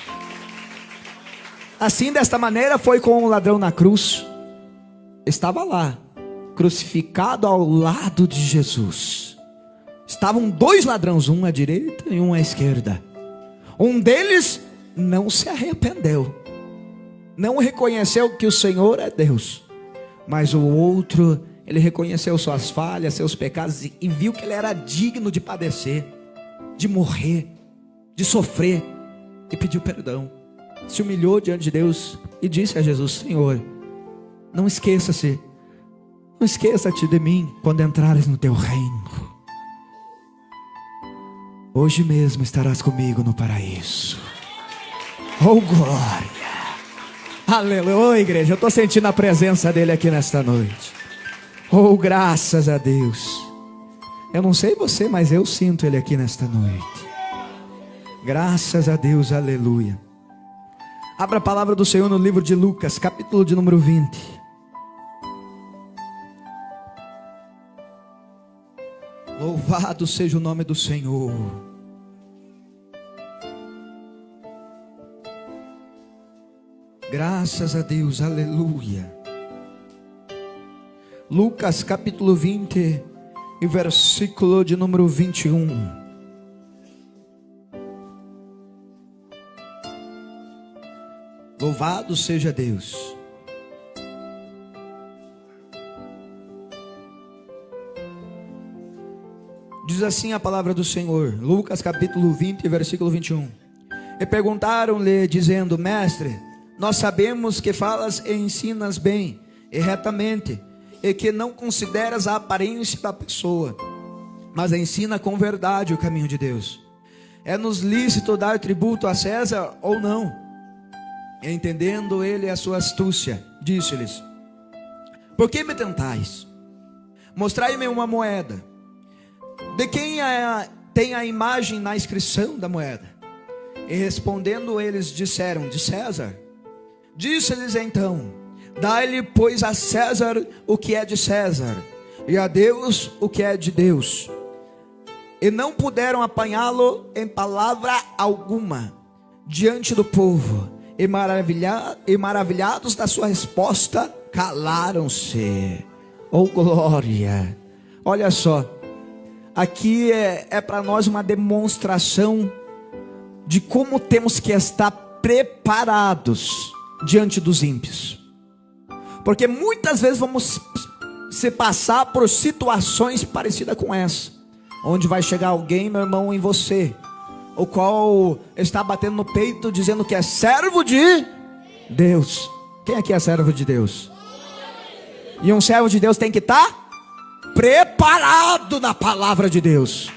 Assim, desta maneira foi com o ladrão na cruz. Estava lá, crucificado ao lado de Jesus. Estavam dois ladrões, um à direita e um à esquerda. Um deles não se arrependeu, não reconheceu que o Senhor é Deus. Mas o outro, ele reconheceu suas falhas, seus pecados, e viu que ele era digno de padecer, de morrer, de sofrer, e pediu perdão. Se humilhou diante de Deus e disse a Jesus: Senhor, não esqueça-te de mim quando entrares no teu reino. Hoje mesmo estarás comigo no paraíso. Oh glória. Aleluia, igreja, eu estou sentindo a presença dele aqui nesta noite. Oh, graças a Deus. Eu não sei você, mas eu sinto ele aqui nesta noite. Graças a Deus, aleluia. Abra a palavra do Senhor no livro de Lucas, capítulo de número 20. Louvado seja o nome do Senhor. Graças a Deus, aleluia. Lucas capítulo 20 e versículo de número 21. Louvado seja Deus. Diz assim a palavra do Senhor, Lucas capítulo 20, versículo 21. E perguntaram-lhe, dizendo: Mestre, nós sabemos que falas e ensinas bem e retamente, e que não consideras a aparência da pessoa, mas ensina com verdade o caminho de Deus. É-nos lícito dar tributo a César ou não? E entendendo ele a sua astúcia, disse-lhes: Por que me tentais? Mostrai-me uma moeda. De quem tem a imagem na inscrição da moeda? E respondendo eles disseram: De César. Disse-lhes então: Dai-lhe, pois, a César o que é de César, e a Deus o que é de Deus. E não puderam apanhá-lo em palavra alguma diante do povo, e maravilhados da sua resposta, calaram-se. Oh glória! Olha só, aqui é para nós uma demonstração de como temos que estar preparados diante dos ímpios. Porque muitas vezes vamos se passar por situações parecidas com essa, onde vai chegar alguém, meu irmão, em você, o qual está batendo no peito, dizendo que é servo de Deus. Quem aqui é servo de Deus? E um servo de Deus tem que estar preparado na palavra de Deus.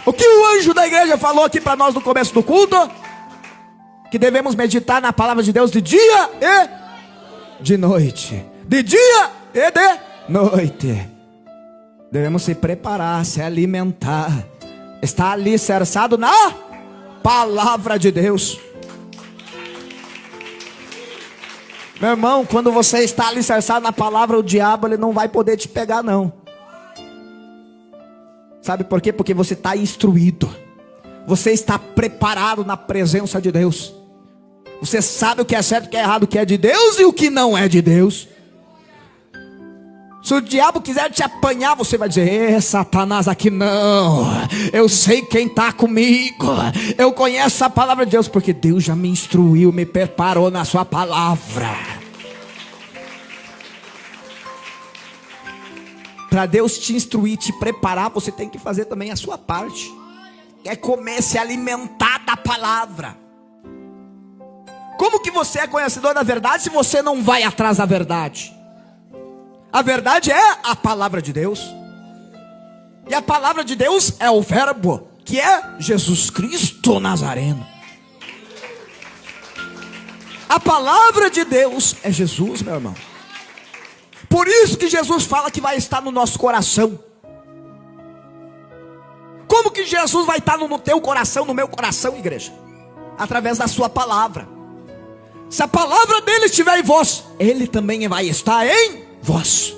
O que o anjo da igreja falou aqui para nós no começo do culto? Que devemos meditar na palavra de Deus de dia e de noite. De dia e de noite. Devemos se preparar, se alimentar, estar alicerçado na palavra de Deus. Meu irmão, quando você está alicerçado na palavra, o diabo ele não vai poder te pegar não. Sabe por quê? Porque você está instruído. Você está preparado na presença de Deus. Você sabe o que é certo, o que é errado, o que é de Deus e o que não é de Deus. Se o diabo quiser te apanhar, você vai dizer: Satanás, aqui não. Eu sei quem está comigo. Eu conheço a palavra de Deus, porque Deus já me instruiu, me preparou na sua palavra. Para Deus te instruir, te preparar, você tem que fazer também a sua parte. É comer, se alimentar da palavra. Como que você é conhecedor da verdade se você não vai atrás da verdade? A verdade é a palavra de Deus. E a palavra de Deus é o verbo, que é Jesus Cristo Nazareno. A palavra de Deus é Jesus, meu irmão. Por isso que Jesus fala que vai estar no nosso coração. Como que Jesus vai estar no teu coração, no meu coração, igreja? Através da sua palavra. Se a palavra dele estiver em vós, ele também vai estar em vós.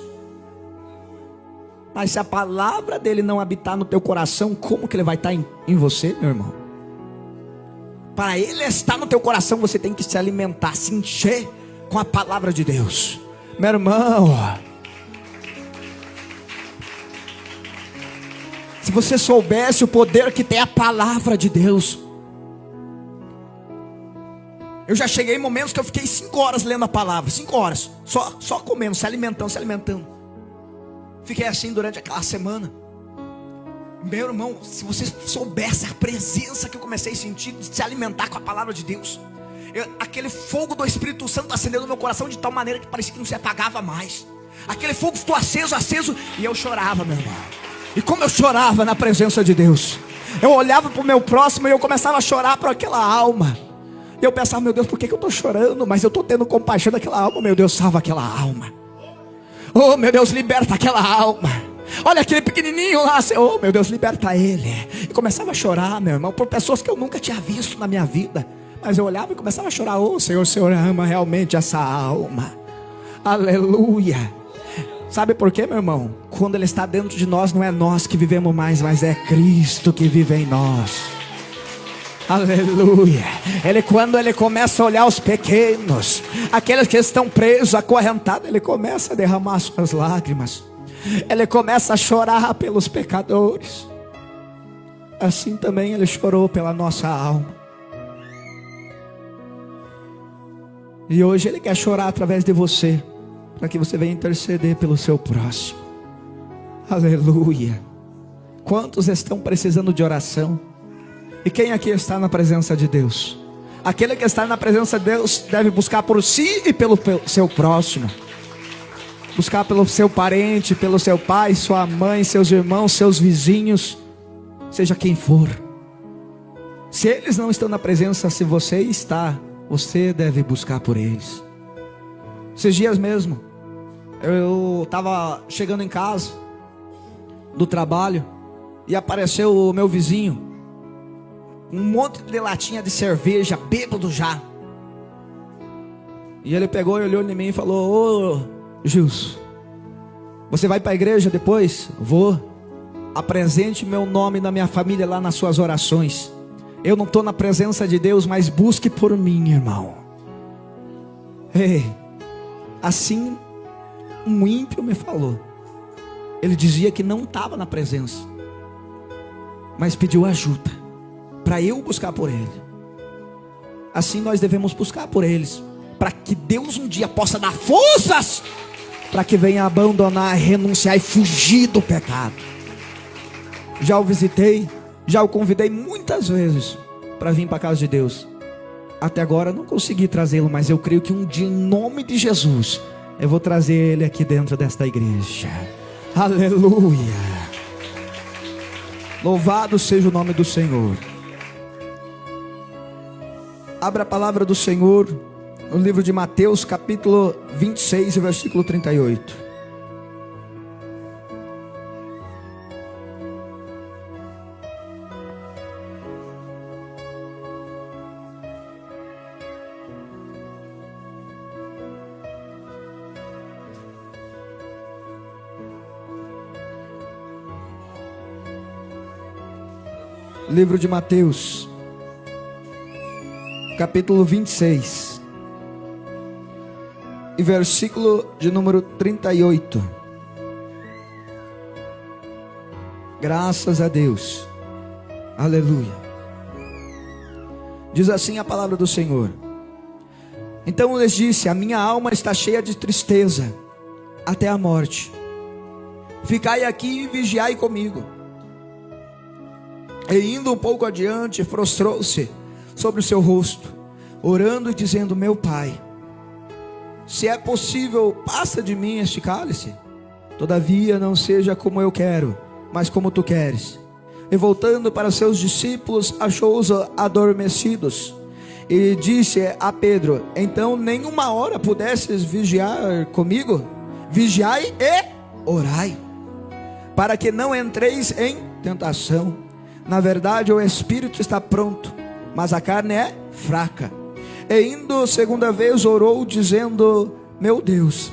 Mas se a palavra dele não habitar no teu coração, como que ele vai estar em você, meu irmão? Para ele estar no teu coração, você tem que se alimentar, se encher com a palavra de Deus. Meu irmão, se você soubesse o poder que tem a palavra de Deus. Eu já cheguei em momentos que eu fiquei 5 horas lendo a palavra, 5 horas, só comendo, se alimentando. Fiquei assim durante aquela semana. Meu irmão, se você soubesse a presença que eu comecei a sentir de se alimentar com a palavra de Deus, aquele fogo do Espírito Santo acendeu no meu coração de tal maneira que parecia que não se apagava mais. Aquele fogo ficou aceso, e eu chorava, meu irmão. E como eu chorava na presença de Deus, eu olhava para o meu próximo e eu começava a chorar por aquela alma. E eu pensava: meu Deus, por que eu estou chorando? Mas eu estou tendo compaixão daquela alma. Meu Deus, salva aquela alma. Oh, meu Deus, liberta aquela alma. Olha aquele pequenininho lá, oh, meu Deus, liberta ele. E começava a chorar, meu irmão, por pessoas que eu nunca tinha visto na minha vida. Mas eu olhava e começava a chorar: oh Senhor, o Senhor ama realmente essa alma. Aleluia. Sabe por quê, meu irmão? Quando ele está dentro de nós, não é nós que vivemos mais, mas é Cristo que vive em nós. Aleluia. Quando ele começa a olhar os pequenos, aqueles que estão presos, acorrentados, ele começa a derramar suas lágrimas. Ele começa a chorar pelos pecadores. Assim também ele chorou pela nossa alma. E hoje ele quer chorar através de você, para que você venha interceder pelo seu próximo. Aleluia. Quantos estão precisando de oração? E quem aqui está na presença de Deus? Aquele que está na presença de Deus deve buscar por si e pelo seu próximo. Buscar pelo seu parente, pelo seu pai, sua mãe, seus irmãos, seus vizinhos, seja quem for. Se eles não estão na presença, se você está, você deve buscar por eles. Esses dias mesmo, eu estava chegando em casa do trabalho e apareceu o meu vizinho, um monte de latinha de cerveja, bêbado já. E ele pegou e olhou em mim e falou: ô Gilson, você vai para a igreja depois? Vou. Apresente meu nome na minha família lá nas suas orações. Eu não estou na presença de Deus, mas busque por mim, irmão. Ei, assim um ímpio me falou. Ele dizia que não estava na presença, mas pediu ajuda para eu buscar por ele. Assim nós devemos buscar por eles, para que Deus um dia possa dar forças para que venha abandonar, renunciar e fugir do pecado. Já o visitei, já o convidei muitas vezes para vir para a casa de Deus. Até agora não consegui trazê-lo, mas eu creio que um dia, em nome de Jesus, eu vou trazer ele aqui dentro desta igreja. Aleluia! Louvado seja o nome do Senhor. Abra a palavra do Senhor no livro de Mateus, capítulo 26, versículo 38. Livro de Mateus, capítulo 26, e versículo de número 38. Graças a Deus, aleluia. Diz assim a palavra do Senhor: então lhes disse: a minha alma está cheia de tristeza até a morte. Ficai aqui e vigiai comigo. E indo um pouco adiante, prostrou-se sobre o seu rosto, orando e dizendo: meu Pai, se é possível, passa de mim este cálice. Todavia não seja como eu quero, mas como tu queres. E voltando para seus discípulos, achou-os adormecidos. E disse a Pedro: então nenhuma hora pudesses vigiar comigo? Vigiai e orai, para que não entreis em tentação. Na verdade o espírito está pronto, mas a carne é fraca. E indo segunda vez orou, dizendo: meu Deus,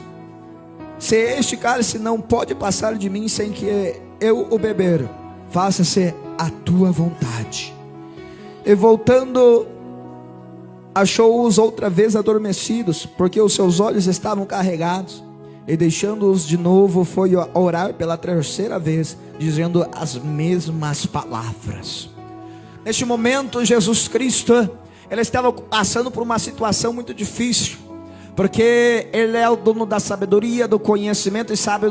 se este cálice não pode passar de mim sem que eu o beber, faça-se a tua vontade. E voltando, achou-os outra vez adormecidos, porque os seus olhos estavam carregados. E deixando-os de novo, foi orar pela terceira vez, dizendo as mesmas palavras. Neste momento, Jesus Cristo, ele estava passando por uma situação muito difícil, porque ele é o dono da sabedoria, do conhecimento, e sabe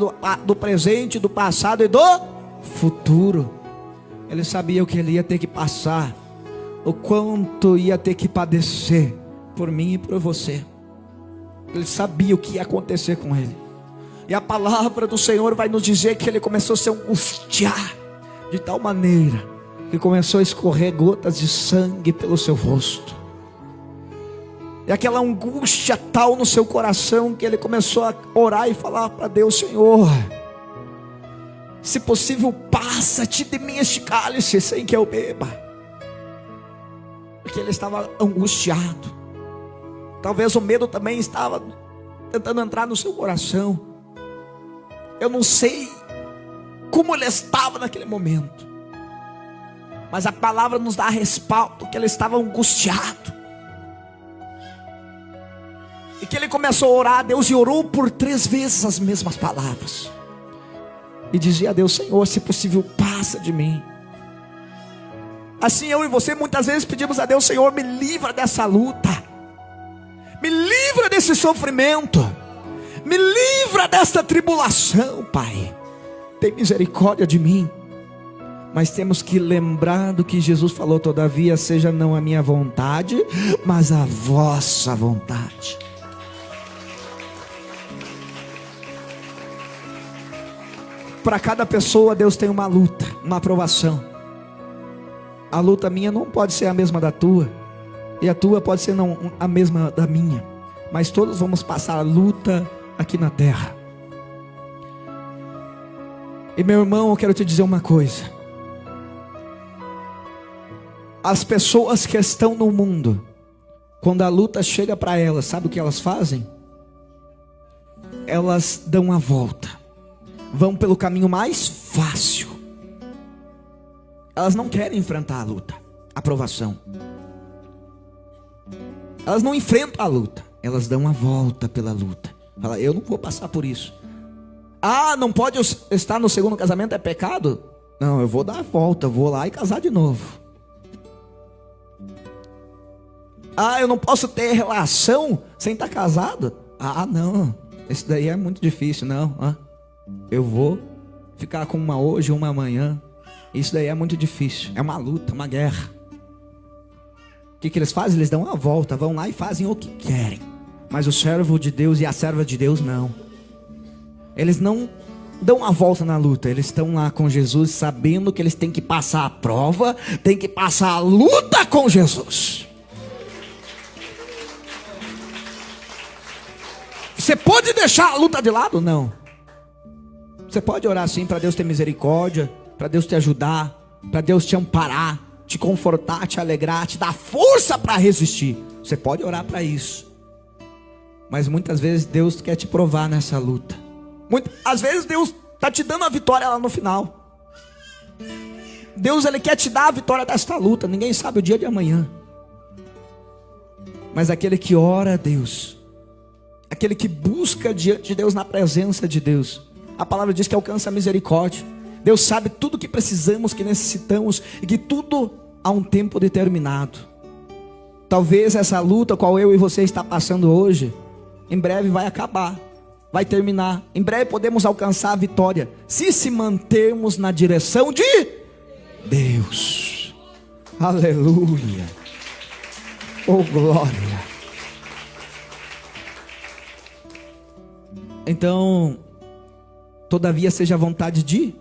do presente, do passado e do futuro. Ele sabia o que ele ia ter que passar, o quanto ia ter que padecer por mim e por você. Ele sabia o que ia acontecer com ele. E a palavra do Senhor vai nos dizer que ele começou a se angustiar de tal maneira que começou a escorrer gotas de sangue pelo seu rosto. E aquela angústia tal no seu coração que ele começou a orar e falar para Deus: Senhor, se possível, passa-te de mim este cálice sem que eu beba. Porque ele estava angustiado. Talvez o medo também estava tentando entrar no seu coração. Eu não sei como ele estava naquele momento, mas a palavra nos dá respaldo que ele estava angustiado. E que ele começou a orar a Deus, e orou por 3 vezes as mesmas palavras. E dizia a Deus: Senhor, se possível, passa de mim. Assim eu e você muitas vezes pedimos a Deus: Senhor, me livra dessa luta, me livra desse sofrimento, me livra desta tribulação, Pai. Tem misericórdia de mim. Mas temos que lembrar do que Jesus falou: todavia seja não a minha vontade, mas a vossa vontade. Para cada pessoa Deus tem uma luta, uma aprovação. A luta minha não pode ser a mesma da tua, e a tua pode ser não a mesma da minha, mas todos vamos passar a luta aqui na terra. E meu irmão, eu quero te dizer uma coisa: as pessoas que estão no mundo, quando a luta chega para elas, sabe o que elas fazem? Elas dão a volta, vão pelo caminho mais fácil. Elas não querem enfrentar a luta, a provação. Elas não enfrentam a luta, elas dão a volta pela luta. Fala: eu não vou passar por isso. Ah, não pode estar no segundo casamento, é pecado? Não, eu vou dar a volta, vou lá e casar de novo. eu não posso ter relação sem estar casado. Não, isso daí é muito difícil, não. Eu vou ficar com uma hoje, uma amanhã. Isso daí é muito difícil, é uma luta, uma guerra. O que eles fazem? Eles dão uma volta, vão lá e fazem o que querem. Mas o servo de Deus e a serva de Deus não. Eles não dão uma volta na luta, eles estão lá com Jesus, sabendo que eles têm que passar a prova, têm que passar a luta com Jesus. Você pode deixar a luta de lado? Não. Você pode orar sim para Deus ter misericórdia, para Deus te ajudar, para Deus te amparar, te confortar, te alegrar, te dar força para resistir. Você pode orar para isso. Mas muitas vezes Deus quer te provar nessa luta. Às vezes Deus está te dando a vitória lá no final. Deus, Ele quer te dar a vitória desta luta. Ninguém sabe o dia de amanhã. Mas aquele que ora a Deus, aquele que busca diante de Deus, na presença de Deus, a palavra diz que alcança a misericórdia. Deus sabe tudo que precisamos, que necessitamos, e que tudo há um tempo determinado. Talvez essa luta qual eu e você está passando hoje, em breve vai acabar, vai terminar. Em breve podemos alcançar a vitória, se mantermos na direção de Deus. Aleluia. Oh glória. Então, todavia seja a vontade de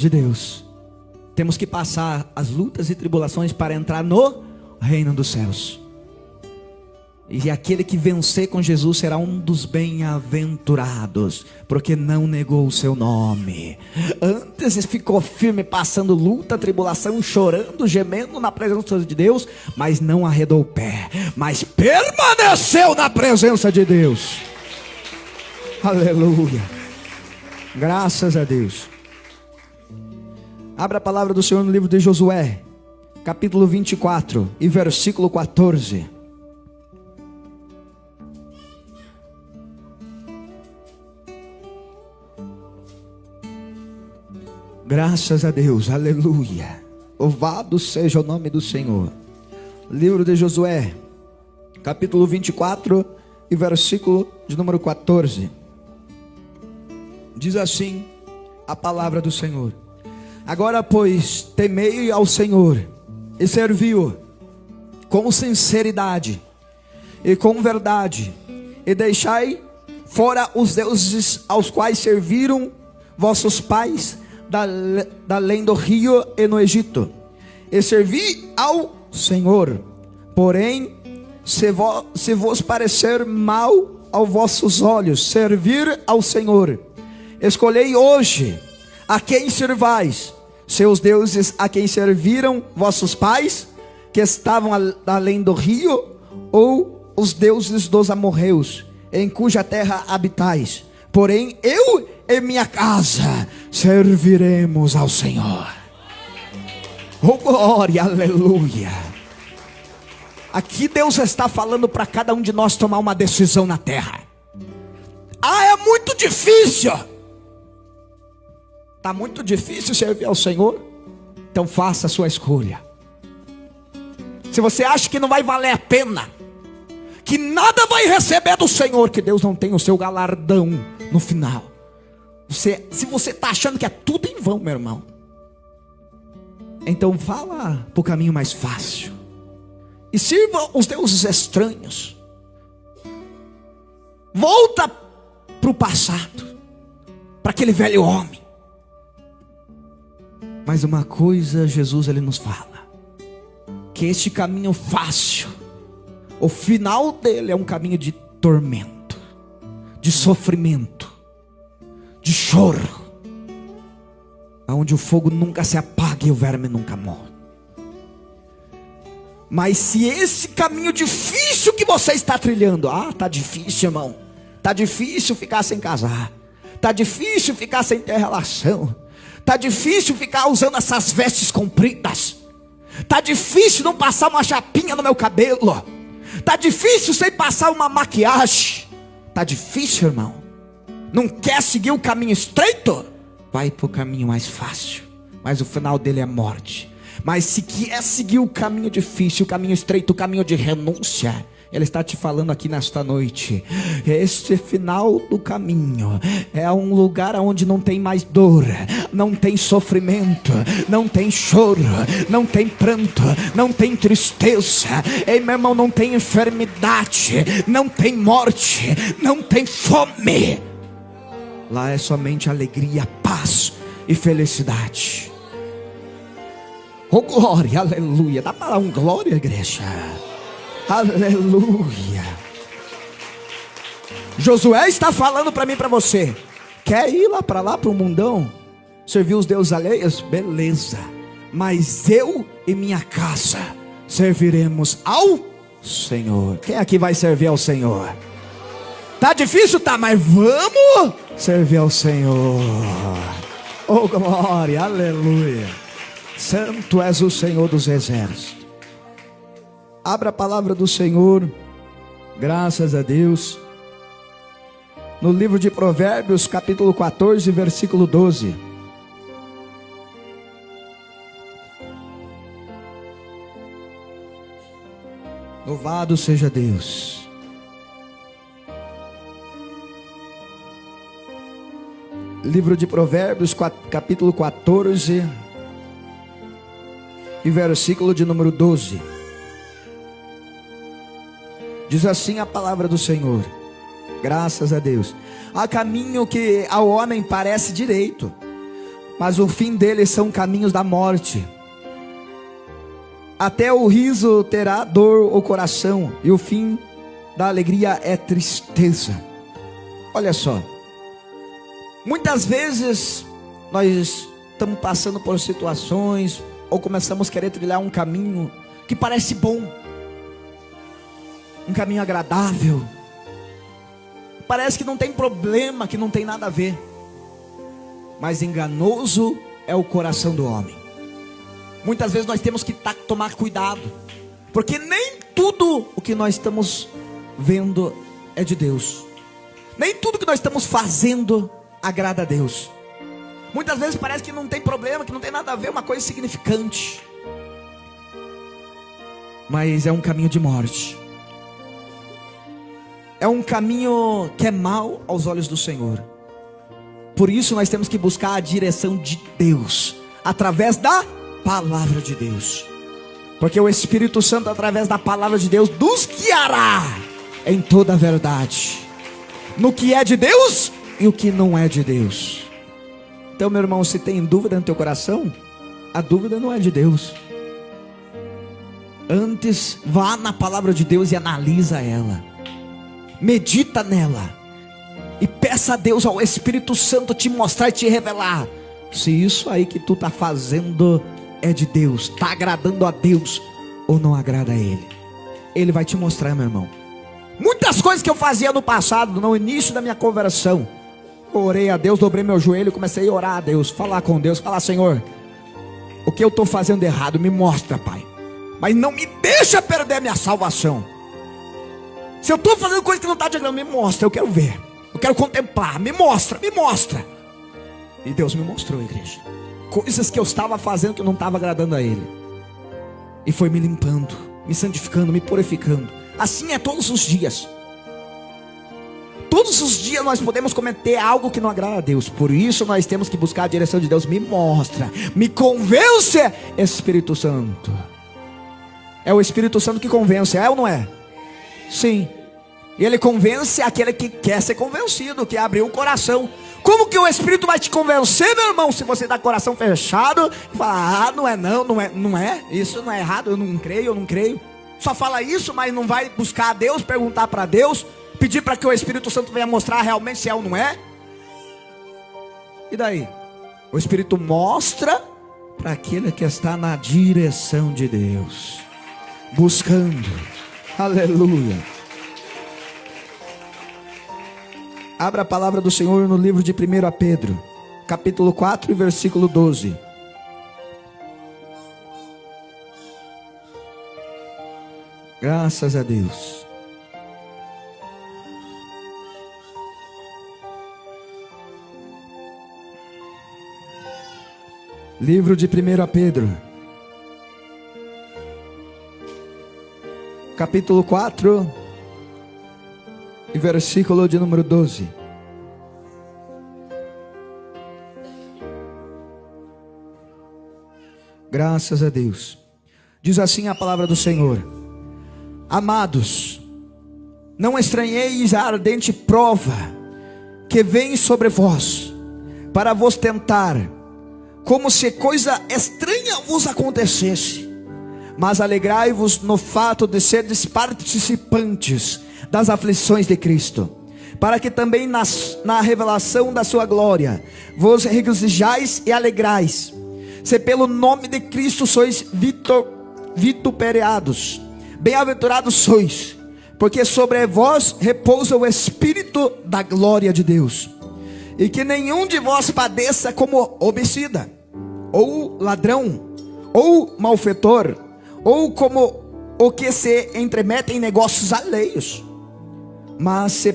Deus. Temos que passar as lutas e tribulações para entrar no reino dos céus. E aquele que vencer com Jesus será um dos bem-aventurados, porque não negou o seu nome. Antes ficou firme, passando luta, tribulação, chorando, gemendo na presença de Deus, mas não arredou o pé, mas permaneceu na presença de Deus. Aleluia. Graças a Deus. Abra a palavra do Senhor no livro de Josué, capítulo 24 e versículo 14. Graças a Deus, aleluia. Louvado seja o nome do Senhor. Livro de Josué, capítulo 24 e versículo de número 14. Diz assim a palavra do Senhor: agora, pois, temei ao Senhor e servi-o com sinceridade e com verdade, e deixai fora os deuses aos quais serviram vossos pais da além do rio e no Egito, e servi ao Senhor. Porém, se vos parecer mal aos vossos olhos servir ao Senhor, escolhei hoje a quem servais: seus deuses a quem serviram vossos pais, que estavam além do rio, ou os deuses dos amorreus, em cuja terra habitais. Porém, eu e minha casa serviremos ao Senhor. Oh glória, aleluia. Aqui Deus está falando para cada um de nós tomar uma decisão na terra. É muito difícil. Está muito difícil servir ao Senhor? Então faça a sua escolha. Se você acha que não vai valer a pena, que nada vai receber do Senhor, que Deus não tem o seu galardão no final, se você está achando que é tudo em vão, meu irmão, então fala para o caminho mais fácil e sirva os deuses estranhos. Volta para o passado, para aquele velho homem. Mas uma coisa Jesus ele nos fala, que este caminho fácil, o final dele é um caminho de tormento, de sofrimento, de choro, onde o fogo nunca se apaga e o verme nunca morre. Mas se esse caminho difícil que você está trilhando, tá difícil, irmão, tá difícil ficar sem casar, tá difícil ficar sem ter relação, tá difícil ficar usando essas vestes compridas, tá difícil não passar uma chapinha no meu cabelo, tá difícil sem passar uma maquiagem, tá difícil, irmão. Não quer seguir o caminho estreito? Vai para o caminho mais fácil, mas o final dele é morte. Mas se quer seguir o caminho difícil, o caminho estreito, o caminho de renúncia, Ele está te falando aqui nesta noite. Este final do caminho é um lugar onde não tem mais dor, não tem sofrimento, não tem choro, não tem pranto, não tem tristeza. Ei, meu irmão, não tem enfermidade, não tem morte, não tem fome. Lá é somente alegria, paz e felicidade. Oh glória, aleluia. Dá para dar um glória, igreja? Aleluia. Josué está falando para mim e para você. Quer ir lá para o mundão, servir os deuses alheios? Beleza. Mas eu e minha casa serviremos ao Senhor. Quem aqui vai servir ao Senhor? Tá difícil? Tá, mas vamos servir ao Senhor. Oh glória, aleluia. Santo és o Senhor dos exércitos. Abra a palavra do Senhor, graças a Deus, no livro de Provérbios, capítulo 14, versículo 12. Louvado seja Deus. Livro de Provérbios, capítulo 14, e versículo de número 12. Diz assim a palavra do Senhor, graças a Deus. Há caminho que ao homem parece direito, mas o fim dele são caminhos da morte. Até o riso terá dor o coração, e o fim da alegria é tristeza. Olha só, muitas vezes nós estamos passando por situações, ou começamos a querer trilhar um caminho que parece bom, um caminho agradável, parece que não tem problema, que não tem nada a ver, mas enganoso é o coração do homem. Muitas vezes nós temos que tomar cuidado, porque nem tudo o que nós estamos vendo é de Deus, nem tudo que nós estamos fazendo agrada a Deus. Muitas vezes parece que não tem problema, que não tem nada a ver, uma coisa insignificante, mas é um caminho de morte. É um caminho que é mau aos olhos do Senhor. Por isso nós temos que buscar a direção de Deus, através da palavra de Deus. Porque o Espírito Santo, através da palavra de Deus, nos guiará em toda a verdade, no que é de Deus e o que não é de Deus. Então, meu irmão, se tem dúvida no teu coração, a dúvida não é de Deus. Antes, vá na palavra de Deus e analisa ela, medita nela, e peça a Deus, ao Espírito Santo, te mostrar e te revelar se isso aí que tu está fazendo é de Deus, está agradando a Deus ou não agrada a Ele. Ele vai te mostrar, meu irmão. Muitas coisas que eu fazia no passado, no início da minha conversão, orei a Deus, dobrei meu joelho, comecei a orar a Deus, falar com Deus, falar: Senhor, o que eu estou fazendo errado, me mostra, Pai, mas não me deixa perder a minha salvação. Se eu estou fazendo coisa que não está te agradando, me mostra, eu quero ver, eu quero contemplar, me mostra, me mostra. E Deus me mostrou, igreja, coisas que eu estava fazendo que não estava agradando a Ele, e foi me limpando, me santificando, me purificando. Assim é todos os dias. Todos os dias nós podemos cometer algo que não agrada a Deus. Por isso nós temos que buscar a direção de Deus. Me mostra, me convence, Espírito Santo. É o Espírito Santo que convence, é ou não é? Sim. E ele convence aquele que quer ser convencido, que abriu o coração. Como que o Espírito vai te convencer, meu irmão, se você está com o coração fechado e fala: não é não, não é, isso não é errado, eu não creio. Só fala isso, mas não vai buscar a Deus, perguntar para Deus, pedir para que o Espírito Santo venha mostrar realmente se é ou não é. E daí? O Espírito mostra para aquele que está na direção de Deus, buscando. Aleluia. Abra a palavra do Senhor no livro de 1 Pedro, capítulo 4 e versículo 12. Graças a Deus. Livro de 1 Pedro, capítulo 4, e versículo de número 12. Graças a Deus. Diz assim a palavra do Senhor: amados, não estranheis a ardente prova que vem sobre vós, para vos tentar, como se coisa estranha vos acontecesse. Mas alegrai-vos no fato de serdes participantes das aflições de Cristo, para que também na revelação da sua glória vos regozijais e alegrais, se pelo nome de Cristo sois vituperados. Bem-aventurados sois, porque sobre vós repousa o Espírito da glória de Deus. E que nenhum de vós padeça como homicida, ou ladrão, ou malfeitor, ou como o que se entremete em negócios alheios, mas se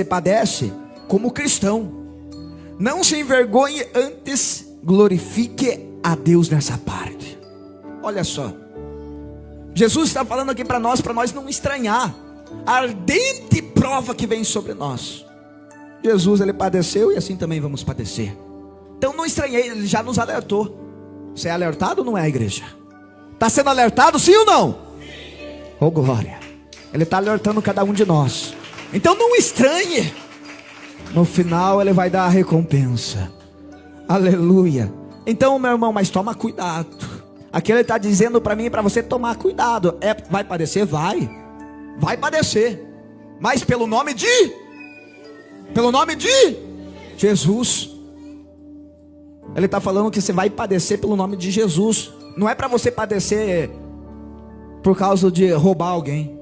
padece como cristão. Não se envergonhe, antes glorifique a Deus nessa parte. Olha só, Jesus está falando aqui para nós não estranhar a ardente prova que vem sobre nós. Jesus, ele padeceu e assim também vamos padecer. Então não estranhei, ele já nos alertou. Você é alertado ou não é, a igreja? Está sendo alertado, sim ou não? Oh glória, ele está alertando cada um de nós. Então não estranhe, no final ele vai dar a recompensa. Aleluia. Então meu irmão, mas toma cuidado. Aqui ele está dizendo para mim e para você tomar cuidado. Vai padecer? Vai padecer, mas pelo nome de Jesus. Ele está falando que você vai padecer pelo nome de Jesus. Não é para você padecer por causa de roubar alguém,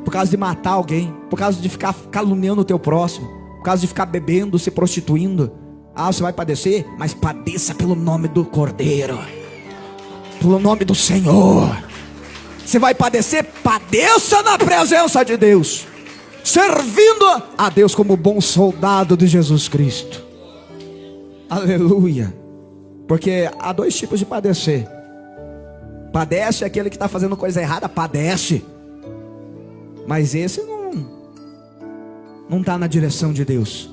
por causa de matar alguém, por causa de ficar caluniando o teu próximo, por causa de ficar bebendo, se prostituindo. Você vai padecer, mas padeça pelo nome do Cordeiro, pelo nome do Senhor. Você vai padecer, padeça na presença de Deus, servindo a Deus como bom soldado de Jesus Cristo. Aleluia. Porque há dois tipos de padecer. Padece aquele que está fazendo coisa errada, padece, mas esse não está na direção de Deus.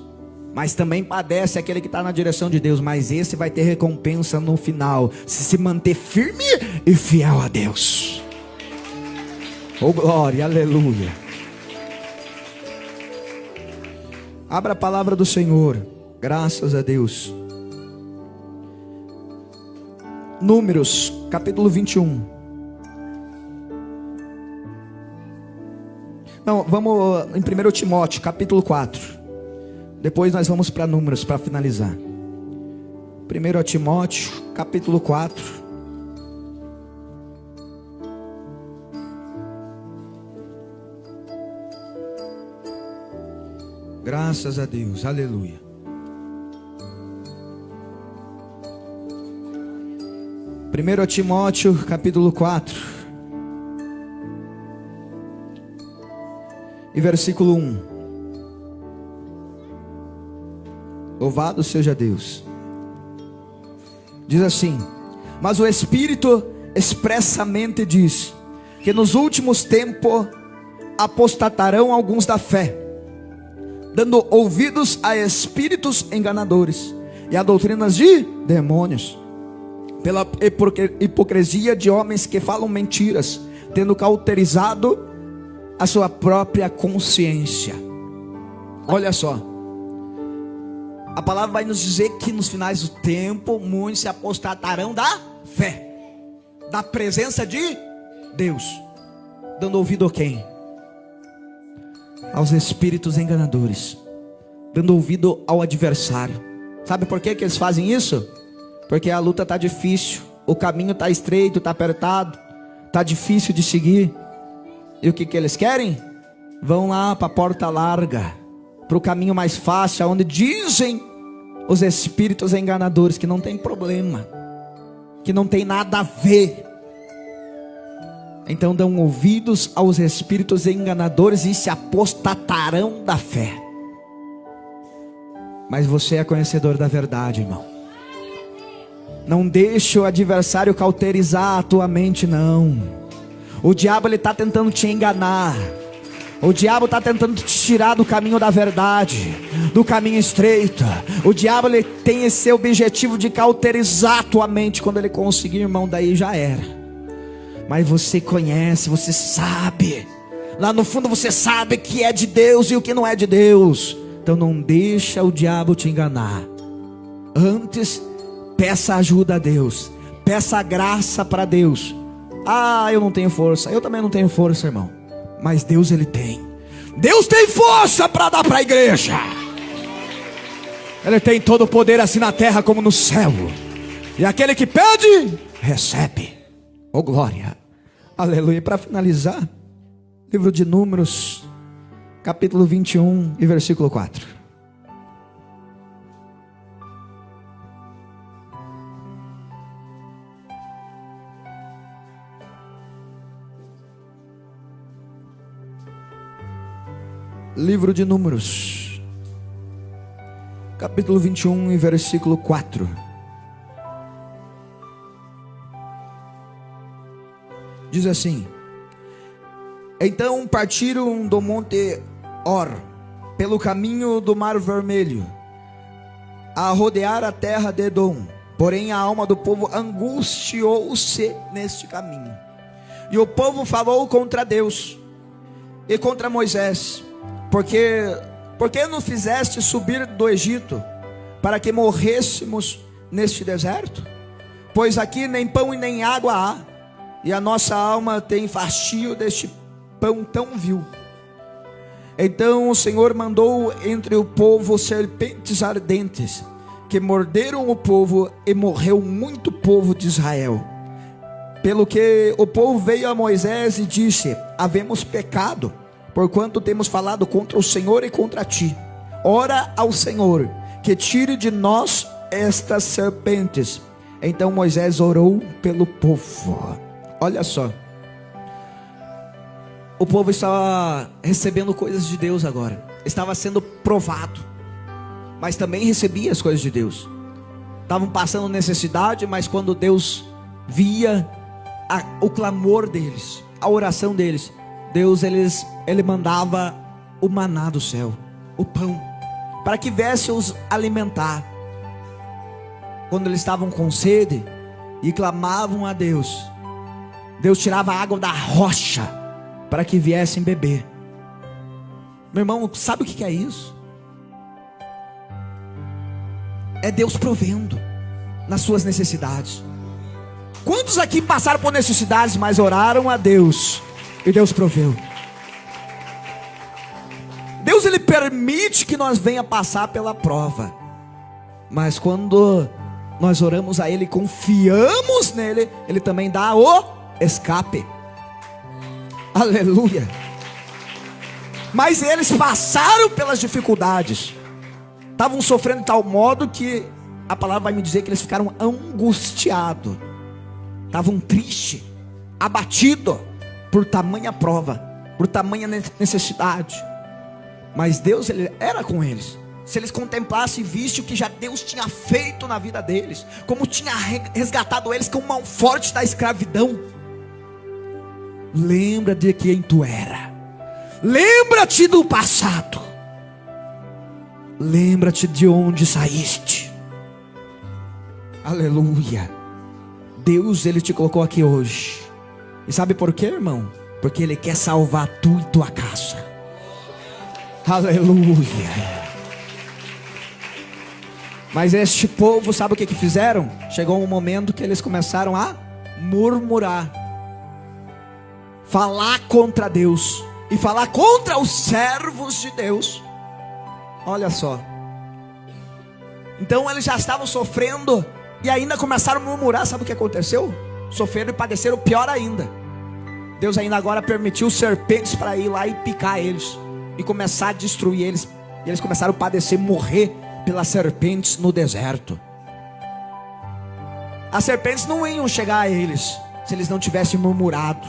Mas também padece aquele que está na direção de Deus, mas esse vai ter recompensa no final, se manter firme e fiel a Deus. Oh glória, aleluia. Abra a palavra do Senhor, graças a Deus. Números, capítulo 21. Não, vamos em 1 Timóteo, capítulo 4. Depois nós vamos para Números, para finalizar. 1 Timóteo, capítulo 4. Graças a Deus, aleluia. Primeiro Timóteo, capítulo 4, e versículo 1. Louvado seja Deus. Diz assim: mas o Espírito expressamente diz que nos últimos tempos apostatarão alguns da fé, dando ouvidos a espíritos enganadores e a doutrinas de demônios, pela hipocrisia de homens que falam mentiras, tendo cauterizado a sua própria consciência. Olha só, a palavra vai nos dizer que nos finais do tempo muitos se apostatarão da fé, da presença de Deus, dando ouvido a quem? Aos espíritos enganadores, dando ouvido ao adversário. Sabe por que eles fazem isso? Porque a luta está difícil, o caminho está estreito, está apertado, está difícil de seguir. E o que eles querem? Vão lá para a porta larga, para o caminho mais fácil, onde dizem os espíritos enganadores que não tem problema, que não tem nada a ver. Então dão ouvidos aos espíritos enganadores e se apostatarão da fé. Mas você é conhecedor da verdade, irmão. Não deixe o adversário cauterizar a tua mente, não. O diabo ele está tentando te enganar. O diabo está tentando te tirar do caminho da verdade, do caminho estreito. O diabo ele tem esse objetivo de cauterizar a tua mente. Quando ele conseguir, irmão, daí já era. Mas você conhece, você sabe. Lá no fundo você sabe que é de Deus e o que não é de Deus. Então não deixa o diabo te enganar. Antes, peça ajuda a Deus. Peça graça para Deus. Ah, eu não tenho força. Eu também não tenho força, irmão. Mas Deus ele tem. Deus tem força para dar para a igreja. Ele tem todo o poder assim na terra como no céu. E aquele que pede, recebe. Oh glória. Aleluia. Para finalizar, livro de Números, capítulo 21 e versículo 4. Livro de Números, capítulo 21 e versículo 4. Diz assim: Então partiram do monte Or, pelo caminho do Mar Vermelho, a rodear a terra de Edom. Porém a alma do povo angustiou-se neste caminho. E o povo falou contra Deus e contra Moisés: Por que nos fizeste subir do Egito, para que morrêssemos neste deserto? Pois aqui nem pão e nem água há, e a nossa alma tem fastio deste pão tão vil. Então o Senhor mandou entre o povo serpentes ardentes, que morderam o povo, e morreu muito povo de Israel. Pelo que o povo veio a Moisés e disse: Havemos pecado, porquanto temos falado contra o Senhor e contra ti. Ora ao Senhor, que tire de nós estas serpentes. Então Moisés orou pelo povo. Olha só, o povo estava recebendo coisas de Deus agora, estava sendo provado, mas também recebia as coisas de Deus. Estavam passando necessidade, mas quando Deus via o clamor deles, a oração deles, Deus ele mandava o maná do céu, o pão, para que viesse os alimentar. Quando eles estavam com sede e clamavam a Deus, Deus tirava a água da rocha para que viessem beber. Meu irmão, sabe o que é isso? É Deus provendo nas suas necessidades. Quantos aqui passaram por necessidades, mas oraram a Deus e Deus proveu? Deus ele permite que nós venha passar pela prova, mas quando nós oramos a Ele, confiamos nele, Ele também dá o escape. Aleluia. Mas eles passaram pelas dificuldades, estavam sofrendo de tal modo que a palavra vai me dizer que eles ficaram angustiados, estavam tristes, abatidos por tamanha prova, por tamanha necessidade. Mas Deus ele era com eles. Se eles contemplassem e vissem o que já Deus tinha feito na vida deles, como tinha resgatado eles com mão forte da escravidão. Lembra de quem tu era. Lembra-te do passado. Lembra-te de onde saíste. Aleluia. Deus ele te colocou aqui hoje. E sabe por quê, irmão? Porque Ele quer salvar tu e tua casa. Aleluia. Mas este povo, sabe o que fizeram? Chegou um momento que eles começaram a murmurar, falar contra Deus e falar contra os servos de Deus. Olha só. Então eles já estavam sofrendo e ainda começaram a murmurar. Sabe o que aconteceu? Sofreram e padeceram pior ainda. Deus ainda agora permitiu serpentes para ir lá e picar eles e começar a destruir eles. E eles começaram a padecer, morrer pelas serpentes no deserto. As serpentes não iam chegar a eles se eles não tivessem murmurado,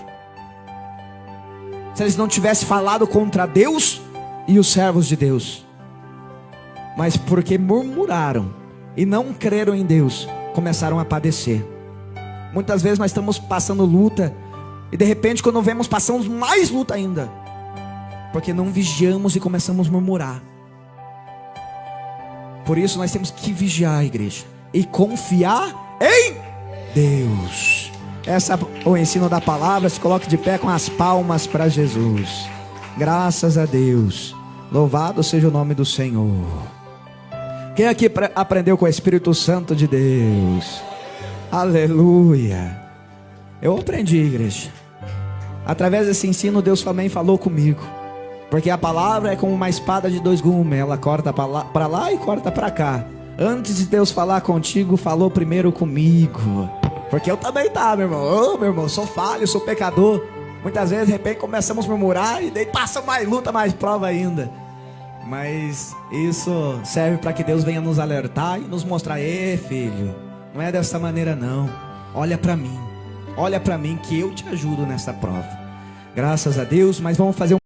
se eles não tivessem falado contra Deus e os servos de Deus. Mas porque murmuraram e não creram em Deus, começaram a padecer. Muitas vezes nós estamos passando luta E de repente, quando vemos, passamos mais luta ainda, porque não vigiamos e começamos a murmurar. Por isso nós temos que vigiar, igreja, e confiar em Deus. Esse é o ensino da palavra. Se coloque de pé com as palmas para Jesus. Graças a Deus. Louvado seja o nome do Senhor. Quem aqui aprendeu com o Espírito Santo de Deus? Aleluia. Eu aprendi, igreja. Através desse ensino, Deus também falou comigo. Porque a palavra é como uma espada de dois gumes. Ela corta para lá e corta para cá. Antes de Deus falar contigo, falou primeiro comigo. Porque eu também meu irmão. Meu irmão, sou falho, sou pecador. Muitas vezes, de repente, começamos a murmurar e daí passa mais luta, mais prova ainda. Mas isso serve para que Deus venha nos alertar e nos mostrar: ei, filho, não é dessa maneira não. Olha para mim que eu te ajudo nessa prova. Graças a Deus. Mas vamos fazer